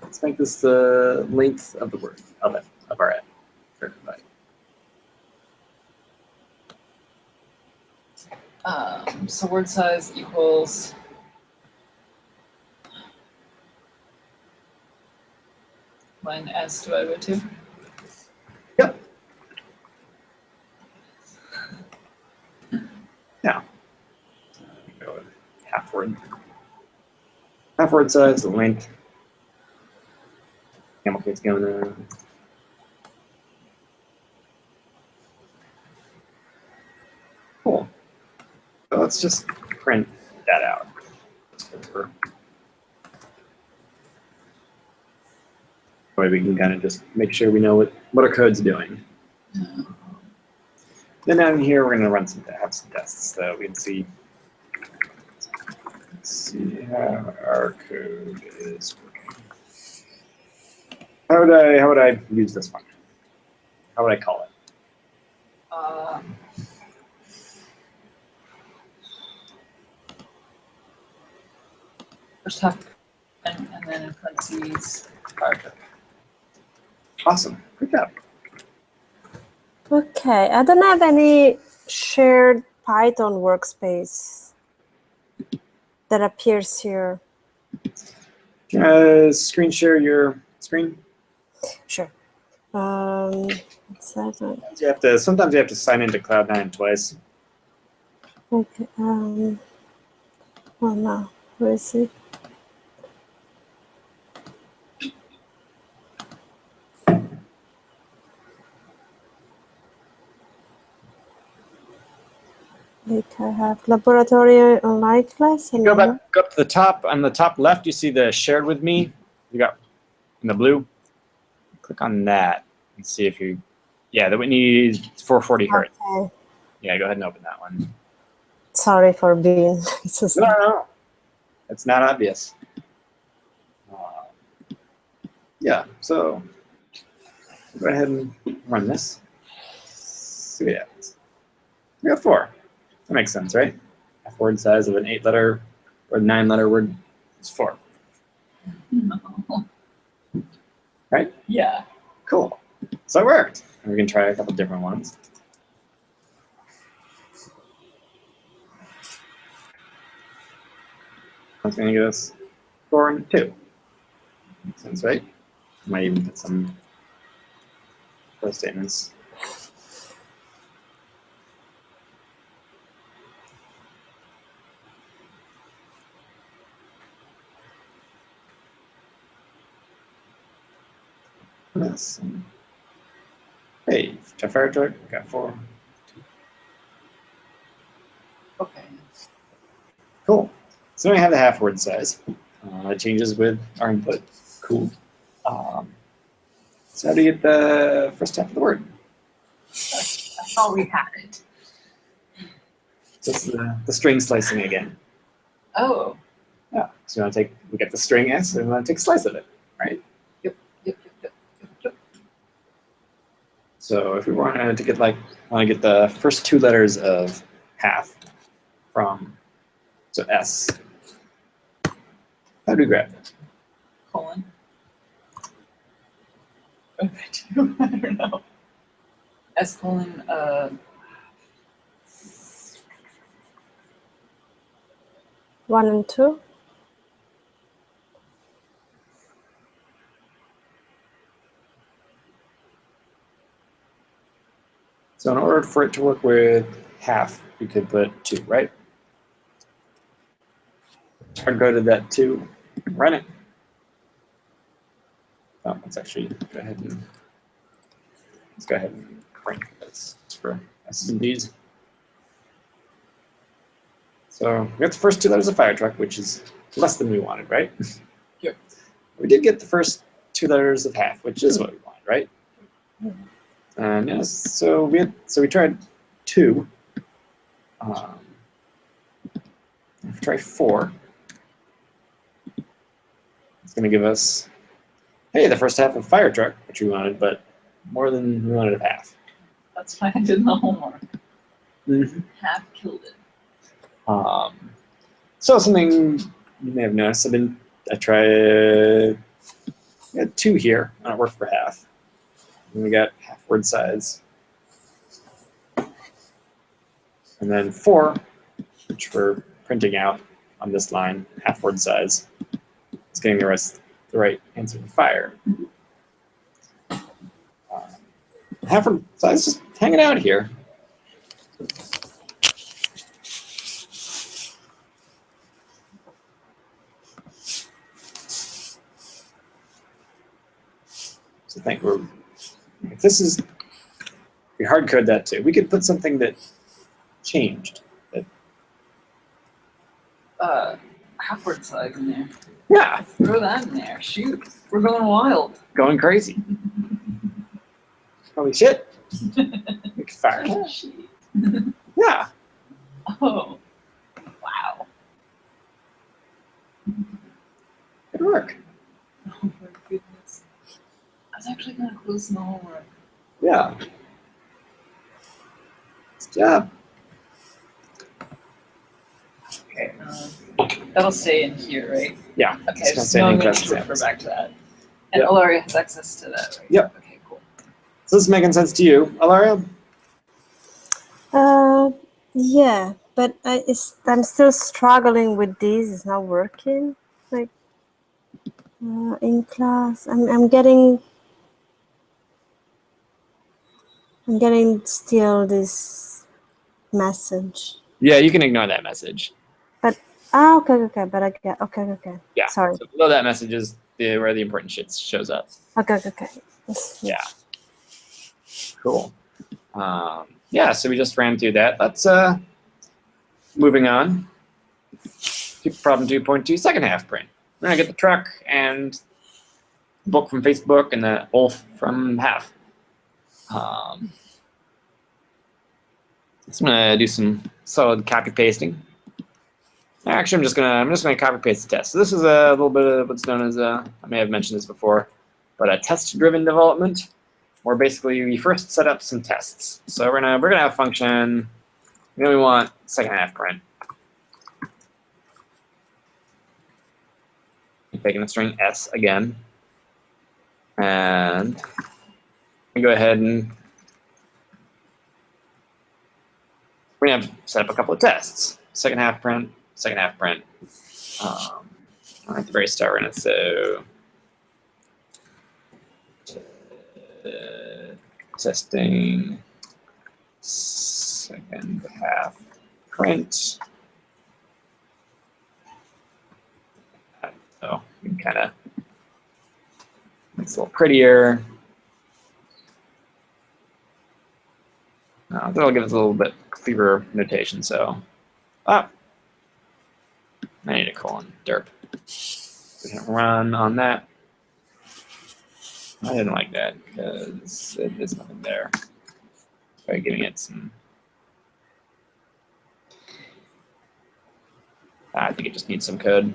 Let's make this the length of the word, of our ad. So word size equals len s divided by 2. Yep. Now, go with half word. Half word size, the length. Camel cade's going on. Cool. So let's just print that out. That way we can kind of just make sure we know what our code's doing. Then down here, we're going to have some tests so we can see. Let's see how our code is working. How would I use this function? How would I call it? First half, and then in parentheses, fire truck. Awesome. Good job. Okay, I don't have any shared Python workspace that appears here. Screen share your screen. Sure. What's that? Sometimes you have to sign into Cloud9 twice. Okay. Oh no, where is it? Like I have laboratory online class. And Go up to the top. On the top left, you see the shared with me. You got in the blue. Click on that and see if you. Yeah, that we need 440 hertz. Okay. Yeah, go ahead and open that one. Sorry for being so slow. No. It's not obvious. Yeah, so go ahead and run this. See what happens. We got 4. That makes sense, right? A word size of an 8-letter or 9-letter word is 4. No. Right? Yeah. Cool. So it worked. And we can try a couple different ones. That's going to give us 4 and 2. Makes sense, right? Might even put some those statements. This. Hey, fire truck, got 4. Okay. Cool. So now we have the half word size. It changes with our input. Cool. So how do you get the first half of the word? I thought we had it. So it's the string slicing again. Oh. Yeah. So you want to we get the string S, and we want to take a slice of it, right? Yep. So if we want to get want to get the first 2 letters of half from S, how do we grab it? Colon. I don't know. S colon. 1 and 2. So in order for it to work with half, we could put 2, right? Hard coded that 2, run it. Oh, let's actually go ahead and print this for S's and D's. So we got the first 2 letters of fire truck, which is less than we wanted, right? Yep. We did get the first 2 letters of half, which is what we wanted, right? Mm-hmm. And yes, so we tried 2. If we try 4, it's going to give us, hey, the first half of fire truck, which we wanted, but more than we wanted of half. That's why I did the homework. Mm-hmm. Half killed it. So something you may have noticed, I tried, we had 2 here, and it worked for half. And we got half word size. And then 4, which we're printing out on this line, half word size. It's getting the right answer for fire. Half word size just hanging out here. So if we hard code that too, we could put something that changed? Half-word size in there. Yeah, Throw that in there. Shoot, we're going wild. going crazy. Holy shit. We could fire that. Shit. Yeah. Oh, wow. Good work. Oh my goodness. I was actually kind of close in the homework. Yeah. Good job. Okay. That'll stay in here, right? Yeah. Okay, It's gonna just stay in knowing the we class need to refer exams. back to that. And Yep. Ilaria has access to that, right? Yep. Okay, cool. So this is making sense to you, Ilaria? Yeah, but I'm still struggling with this. It's not working. Like in class, I'm getting still this message. Yeah, you can ignore that message. But okay. But I get okay. Yeah. Sorry. So below that message is where the important shit shows up. Okay. Yeah. Cool. Yeah, so we just ran through that. Let's moving on to problem 2.2, second half print. We're gonna get the truck and the book from Facebook and the wolf from half. So I'm gonna do some solid copy pasting. Actually, I'm just gonna copy paste the test. So this is a little bit of what's known as I may have mentioned this before, but a test-driven development, where basically we first set up some tests. So we're gonna have a function. We want second half print. Taking the string s again, and we go ahead and we're gonna have set up a couple of tests. Second half print. At the very start, we're gonna so testing second half print. So you can kind of make it a little prettier. That'll give us a little bit clearer notation. So, I need a colon, derp. We're gonna run on that. I didn't like that because there's nothing there. By giving it some. I think it just needs some code.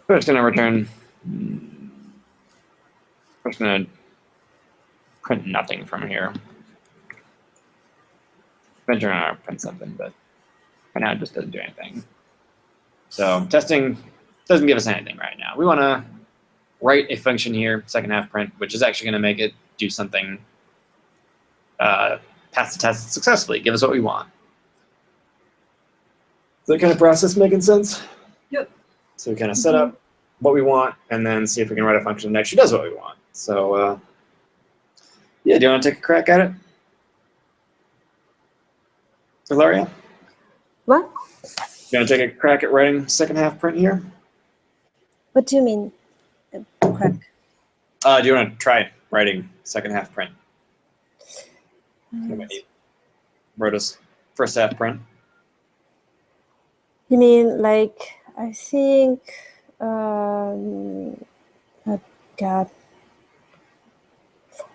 We're just gonna return. We're just gonna print nothing from here. Eventually, I'm gonna print something, but right now it just doesn't do anything. So testing doesn't give us anything right now. We want to write a function here, second half print, which is actually going to make it do something, pass the test successfully, give us what we want. Is that kind of process making sense? Yep. So we kind of set up what we want and then see if we can write a function that actually does what we want. So yeah, do you want to take a crack at it? Ilaria? What? You want to take a crack at writing second half print here? What do you mean? Crack. Do you want to try writing second half print? Wrote us first half print. You mean like I think? Oh God,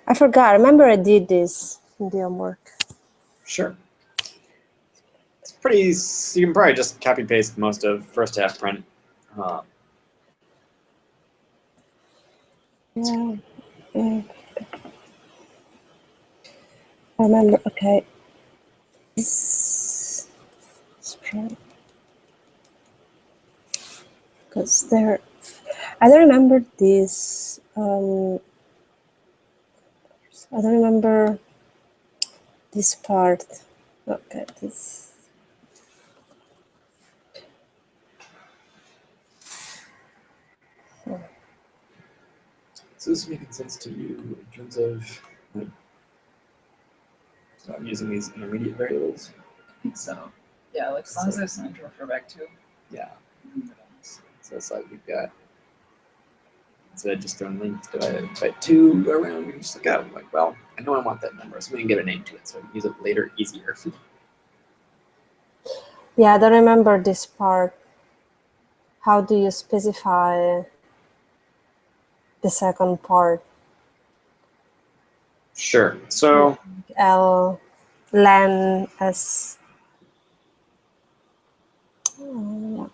I forgot. I remember I did this in the homework. Sure. It's pretty. You can probably just copy paste most of first half print. Yeah. I remember. Okay. This because there. I don't remember this. I don't remember this part. Okay, this. So this is making sense to you in terms of so I'm using these intermediate variables. I think so. Yeah, like as long as there's something to refer back to. Yeah. So it's like we've got instead of just throwing length divided by 2 around, we can just look out like, well, I know I want that number, so we can give a name to it, so we can use it later easier. Yeah, I don't remember this part. How do you specify the second part? Sure. So L len as yeah.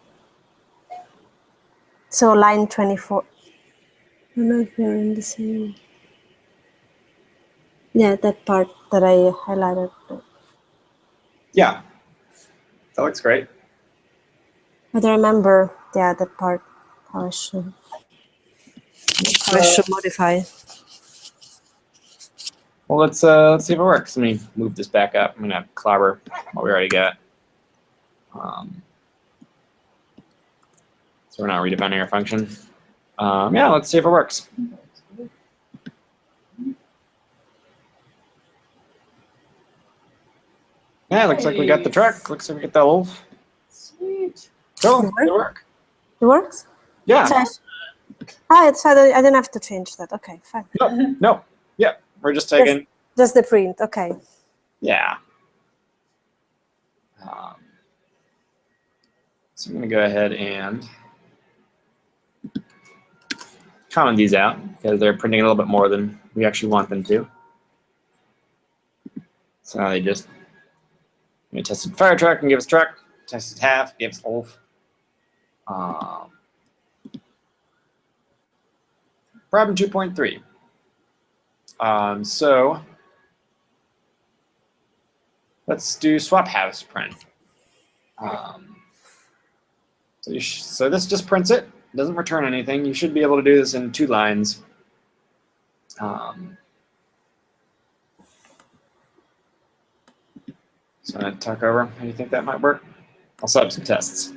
So line 24. I'm not here in the same. Yeah, that part that I highlighted. yeah, that looks great. I don't remember. Yeah, that part. How I should modify. Well, let's see if it works. Let me move this back up. I'm gonna clobber what we already got. So we're not redefining our function. Yeah, let's see if it works. Yeah, looks like we got the truck. Looks like we got the wolf. Sweet. Cool, It it worked. It works? Yeah. It's I didn't have to change that. Okay, fine. No. Yeah, we're just taking. Just the print. Okay. Yeah. So I'm going to go ahead and comment these out because they're printing a little bit more than we actually want them to. So now they just tested fire truck and give us truck, tested half, gives wolf. Problem 2.3. So let's do swap halves print. So this just prints it, doesn't return anything. You should be able to do this in 2 lines. So I'm going to talk over. How do you think that might work? I'll set up some tests.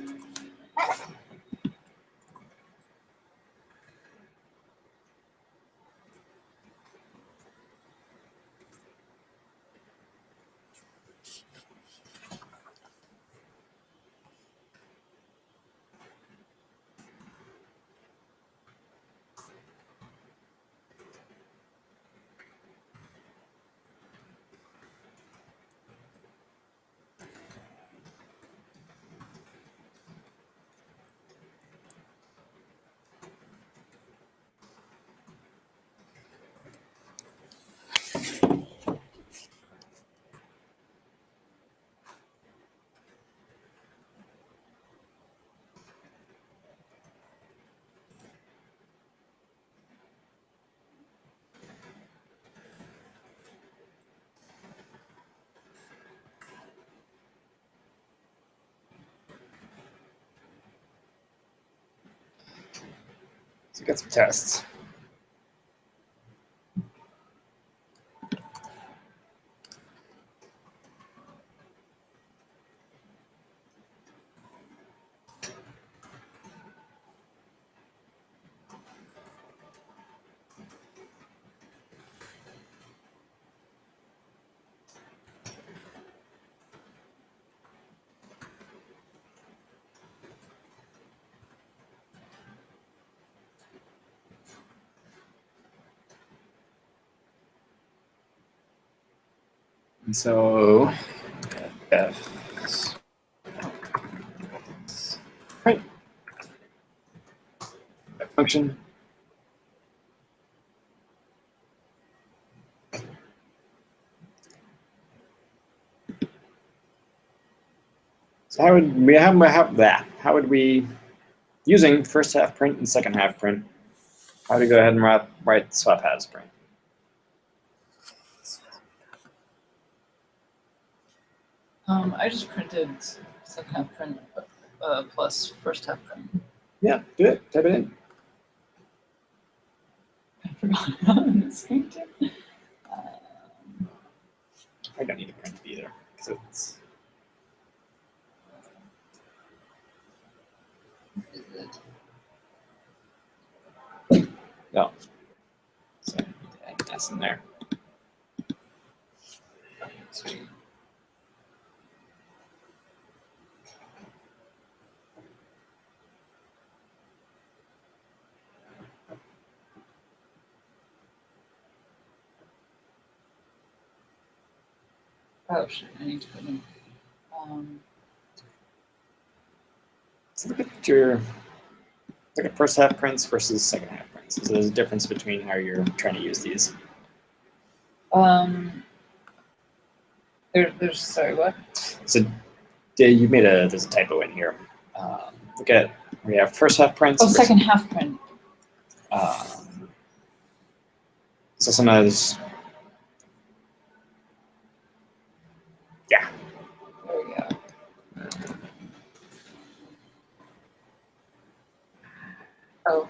So get some tests. And so F right that function. So how would we have that? How would we, using first half print and second half print, how do we go ahead and write swap halves print? I just printed second half print plus first half print. Yeah, do it. Type it in. I forgot on the screen too. I don't need to print it either because it's. Is it? No. So I need to add an S in there. Sweet. Oh shit! I need to put in. So look at first half prints versus second half prints. So there's a difference between how you're trying to use these. There's sorry, what? So you made there's a typo in here. Look at we have first half prints. Oh, second half print. So sometimes, yeah. There we go. Oh.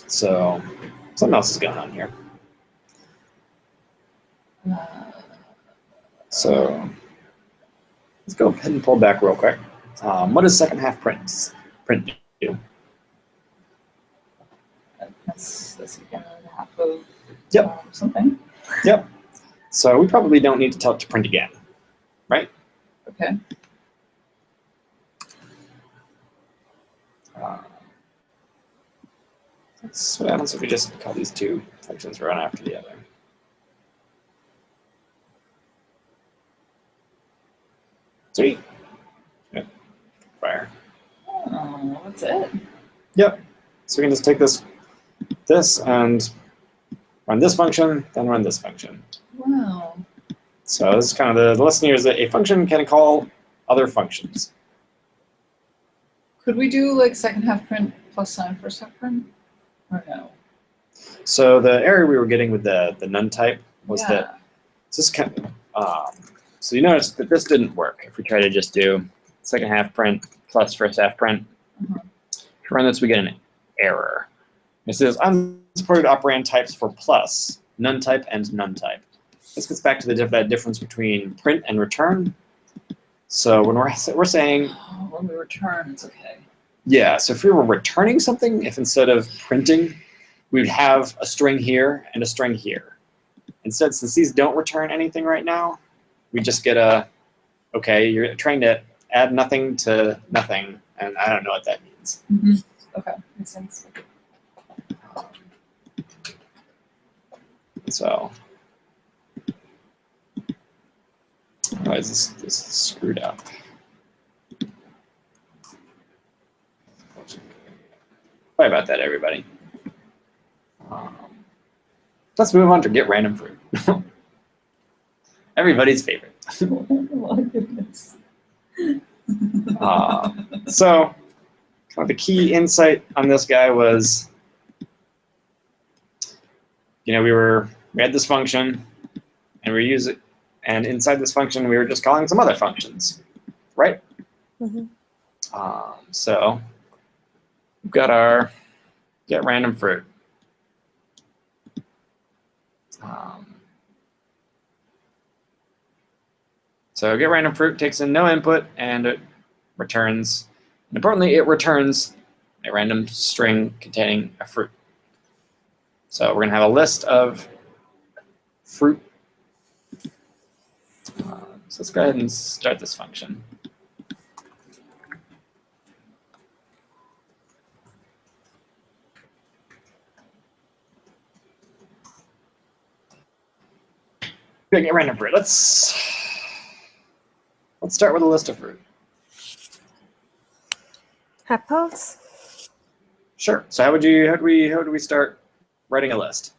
So something else is going on here. So let's go ahead and pull back real quick. What does second half print do? That's again half of Yep. Something. Yep. So we probably don't need to tell it to print again, right? Okay. So what happens if we just call these two functions one after the other? Sweet. Yep. Fire. Oh, that's it. Yep. So we can just take this and run this function, then run this function. Wow. So this is kind of the lesson here is that a function can call other functions. Could we do like second half print plus sign first half print? Or no? So the error we were getting with the none type was that Yeah. this kind of, so you notice that this didn't work if we try to just do second half print plus first half print. If we run this, we get an error. It says unsupported operand types for plus, none type and none type. This gets back to that difference between print and return. So when we're saying, When we return, it's okay. yeah, so if we were returning something, if instead of printing, we would have a string here and a string here. Instead, since these don't return anything right now, we just get a, okay, you're trying to add nothing to nothing, and I don't know what that means. Okay, makes sense. So, otherwise this is screwed up. Sorry about that, everybody. Let's move on to get random fruit. Everybody's favorite. Oh my goodness. So, kind of the key insight on this guy was, you know, we had this function, and we use it, and inside this function we were just calling some other functions, right? Mm-hmm. So we've got our get random fruit. So get random fruit takes in no input and it returns, and importantly, it returns a random string containing a fruit. So we're going to have a list of fruit. So let's go ahead and start this function. Get random fruit. Let's start with a list of fruit. Apples? Sure. So how do we start writing a list?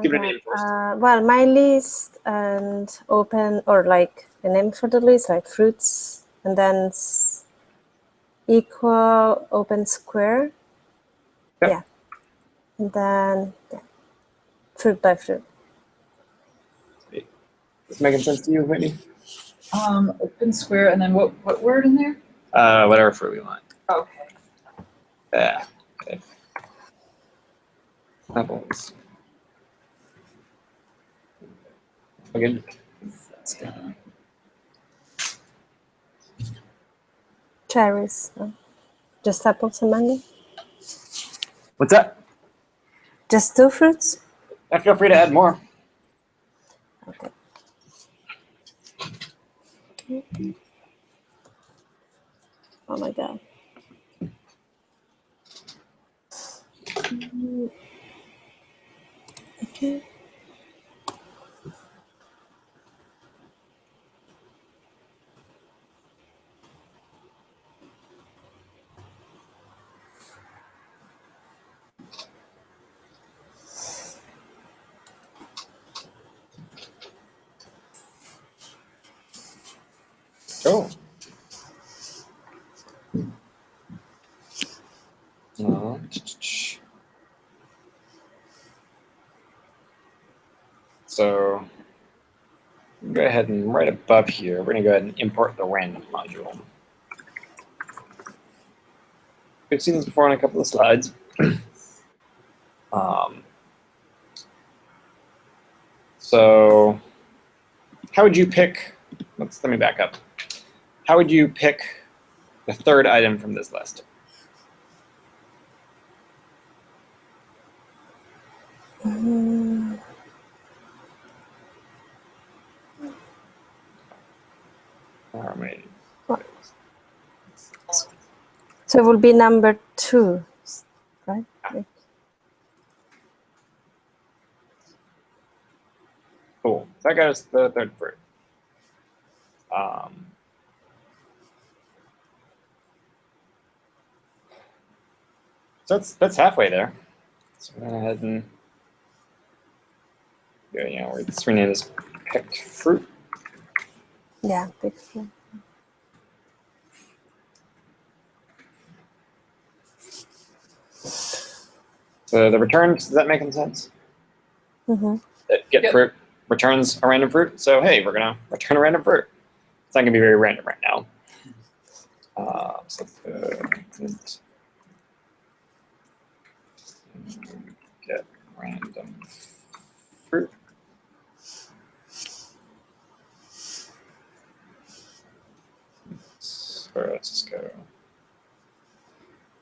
Give it a name first. Well, my list and open, or like the name for the list, like fruits, and then equal open square. Yep. Yeah. And then fruit by fruit. Is making sense to you, Whitney? Open square, and then what word in there? Whatever fruit we want. Okay. Yeah. Okay. Apples. Again. Cherries. No? Just apples and mango? What's that? Just two fruits? Yeah, feel free to add more. Okay. Oh my god. Okay. So go ahead and right above here, we're going to go ahead and import the random module. We've seen this before on a couple of slides. So how would you pick, let me back up. How would you pick the third item from this list? So it will be number 2, right? Cool. So that got us the third fruit. So that's halfway there. So go ahead and we're just rename this picked fruit. Yeah, picked fruit. So the returns, does that make any sense? Mm-hmm. That get fruit returns a random fruit. So hey, we're gonna return a random fruit. It's not gonna be very random right now. So get random fruit. So let's just go.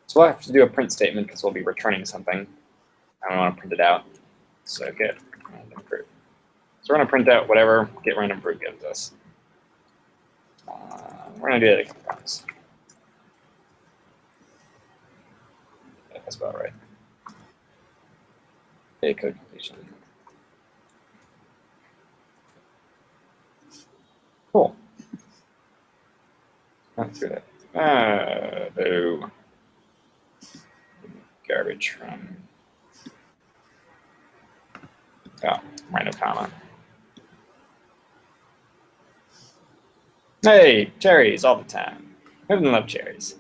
So we'll have to do a print statement because we'll be returning something. I don't want to print it out. So get random fruit. So we're going to print out whatever get random fruit gives us. We're going to do that a couple times. Yeah, that's about right. A code completion. Cool. Not through that. Boo. Garbage from random comma. Hey, cherries all the time. Who doesn't love cherries?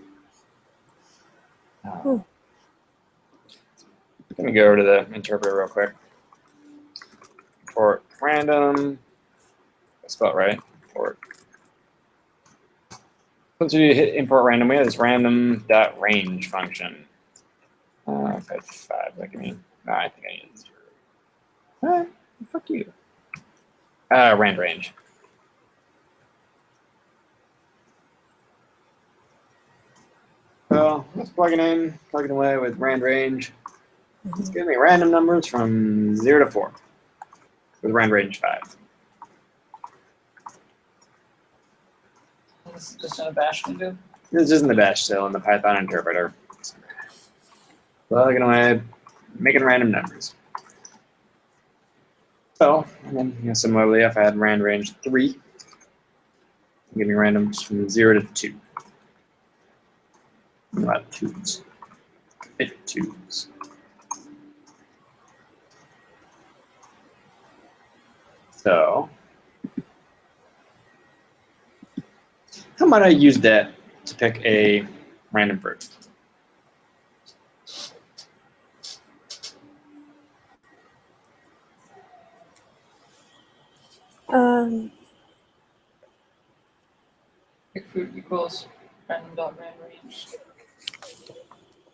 I'm going to go over to the interpreter real quick. Import random. That's about right. Import. Once we hit import random, we have this random.range function. If I had 5, that give me. No, I think I need 0. Fuck you. Rand range. So let's plug it away with rand range. It's giving me random numbers from 0 to 4 with rand range 5. This is just in a bash window. This is just in the bash still in the Python interpreter. Plugging away, making random numbers. So, and then similarly, if I had rand range 3, give me randoms from 0 to 2. A lot of 2s. 2s. So, how might I use that to pick a random fruit? Pick fruit equals random.range.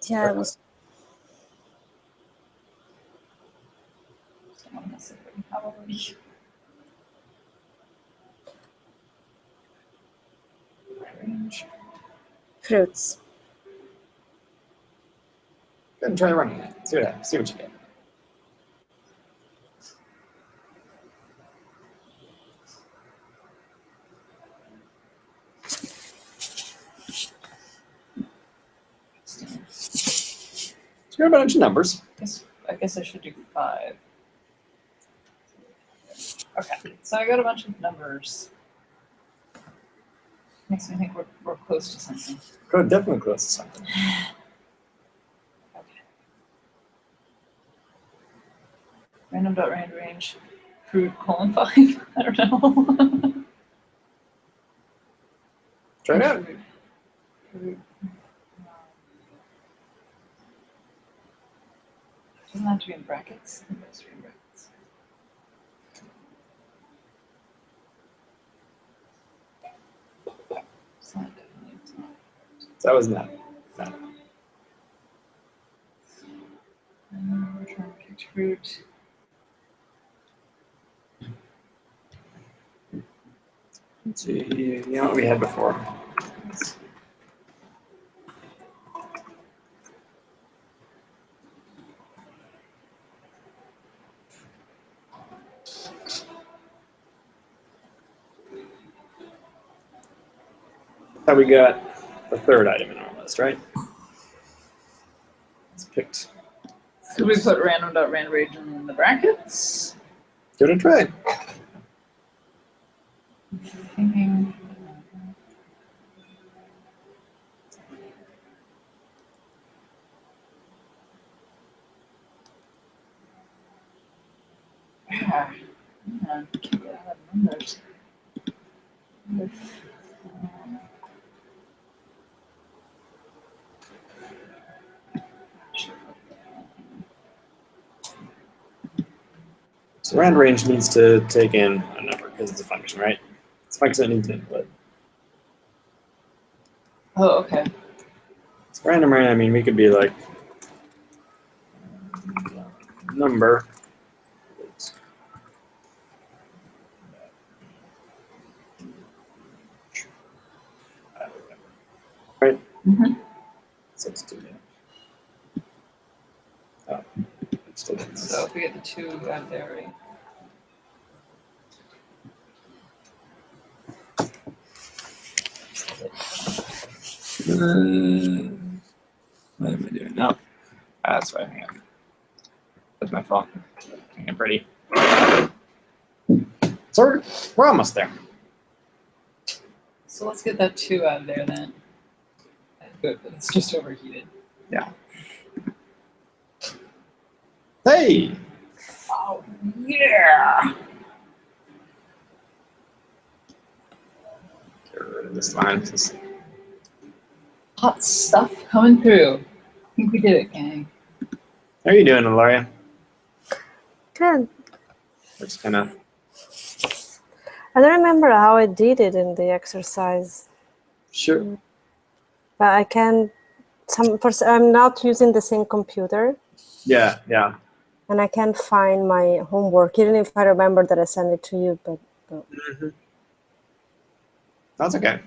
Yeah, it was. Someone has it written out already. Range. Fruits. Go ahead and try running that. See what you get. So you got a bunch of numbers. I guess I should do 5. Okay, so I got a bunch of numbers. Makes me think we're close to something. Definitely close to something. Okay. Random.range fruit : 5. I don't know. Try it out. Fruit. Doesn't have to be in brackets. It has to be in brackets. that was not. We're trying to pick fruit. Let's see. You know what we had before? How we got the third item in our list, right? It's picked. Could we put random.range in the brackets? Give it a try. Thinking. Yeah. Can't get out of numbers. So rand range needs to take in a number because it's a function, right? It's a function that needs input. Oh, okay. So random range, I mean, we could be like number. Right? Mm-hmm. So let's do that. Oh, it's still doing this. So if we get the 2 out there, right? What am I doing? No. That's what I am. That's my fault. I'm pretty. So we're almost there. So let's get that 2 out of there then. Good, but it's just overheated. Yeah. Hey! Oh, yeah! Get rid of this line. Hot stuff coming through. I think we did it, gang. How are you doing, Ilaria? Good. We're just kind of. I don't remember how I did it in the exercise, Sure. but I can. I'm not using the same computer, Yeah, yeah. and I can't find my homework, even if I remember that I sent it to you. But Mm-hmm. That's okay.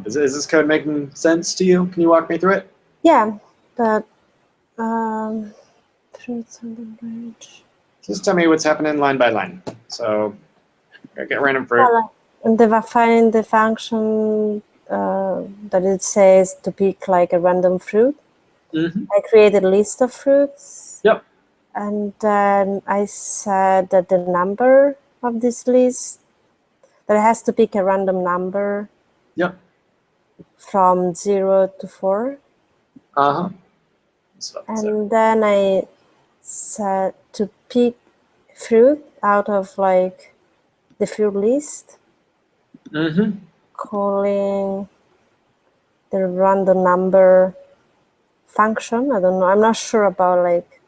Is this code making sense to you? Can you walk me through it? yeah, but fruits on the range. Just tell me what's happening line by line. So, I get random fruit. Well, and defining the function that it says to pick like a random fruit. Mm-hmm. I created a list of fruits. Yep. And then I said that the number of this list, that it has to pick a random number. Yep. From 0 to 4. Uh-huh. And then I said to pick fruit out of like the fruit list, Mm-hmm. calling the random number function. I don't know. I'm not sure about like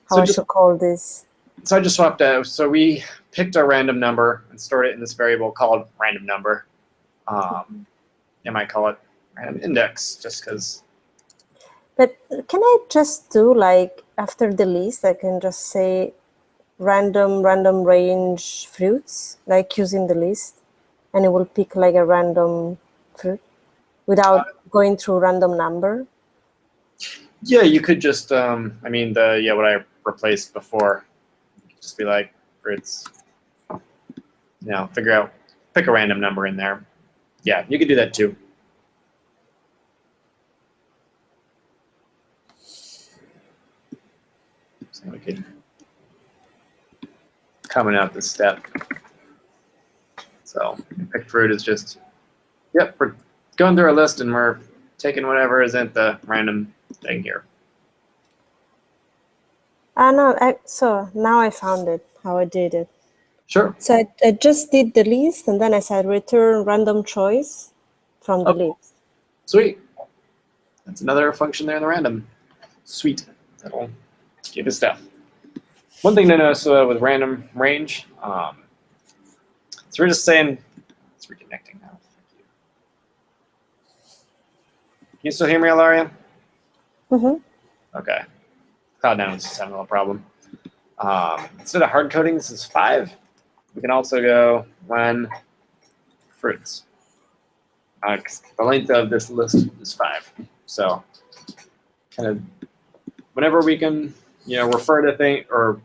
how I should call this. So I just swapped out. So we picked our random number and stored it in this variable called random number. I might call it random index just because. But can I just do like after the list, I can just say random range fruits, like using the list, and it will pick like a random fruit without going through random number? Yeah, you could just, I mean, what I replaced before, just be like, fruits, pick a random number in there. Yeah, you could do that too. So we could coming out this step. So pick fruit is just, yep, we're going through a list and we're taking whatever isn't the random thing here. So now I found it, how I did it. Sure. So I just did the list, and then I said return random choice from the list. Sweet. That's another function there in the random. Sweet. That'll give us stuff. One thing to notice with random range, so we're just saying, it's reconnecting now. You still hear me, Ilaria? Mm-hmm. Okay. Cloud9 was just having a little problem. Instead of hard coding, this is 5. We can also go when fruits. 'Cause the length of this list is 5. So kind of whenever we can, refer to things or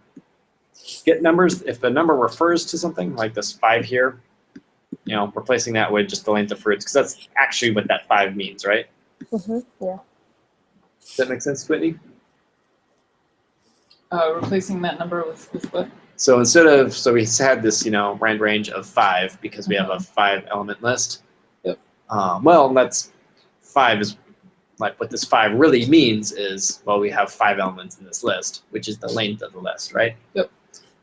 get numbers, if the number refers to something like this 5 here, replacing that with just the length of fruits, because that's actually what that 5 means, right? Mm-hmm. Yeah. Does that make sense, Whitney? Replacing that number with what? So we had this, rand range of 5 because we have a 5-element list. Yep. Well, that's 5 is like what this 5 really means is, well, we have 5 elements in this list, which is the length of the list, right? Yep.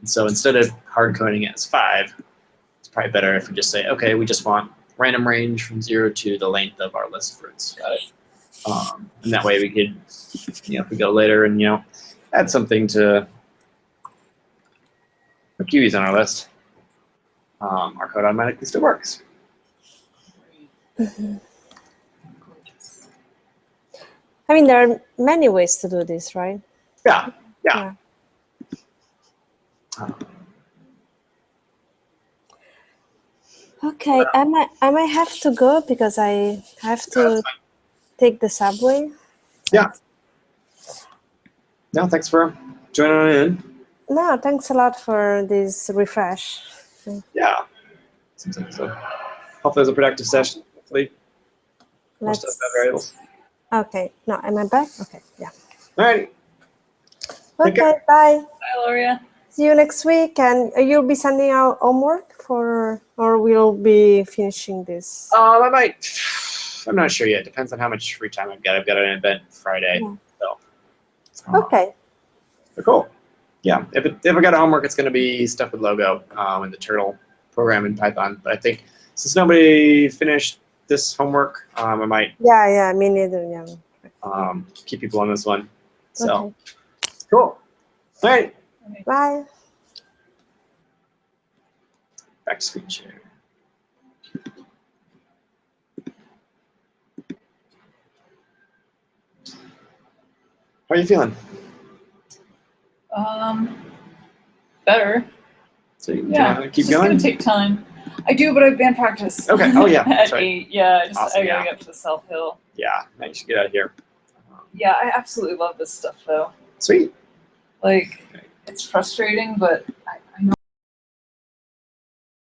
And so instead of hard coding it as 5, it's probably better if we just say, okay, we just want random range from 0 to the length of our list of fruits. Got it. And that way we could, if we go later and, add something to the kiwis on our list, our code automatically still works. Mm-hmm. I mean, there are many ways to do this, right? Yeah. Okay, I might have to go because I have to take the subway. Yeah. No, thanks for joining on in. No, thanks a lot for this refresh. Yeah. Seems like so. Hopefully it was a productive session. Hopefully most of that variables. Okay. No, am I back? Okay. Yeah. All right. Okay. Bye. Bye, Loria. See you next week, and you'll be sending out homework or we'll be finishing this. I might. I'm not sure yet. Depends on how much free time I've got. I've got an event Friday. Yeah. So. Okay. But cool. Yeah. If I got a homework, it's going to be stuff with logo and the turtle program in Python. But I think since nobody finished this homework, I might. Yeah. Me neither. Yeah. Keep people on this one. So. Okay. Cool. All right. Bye. Back to screen share. How are you feeling? Better. So you Yeah. want to keep it's just going? gonna take time. I do, but I have band practice. Okay. Oh yeah. At That's right. 8. Yeah. Awesome, I gotta yeah. get up to the South Hill. Yeah. Now you should get out of here. Yeah, I absolutely love this stuff though. Sweet. Like, it's frustrating, but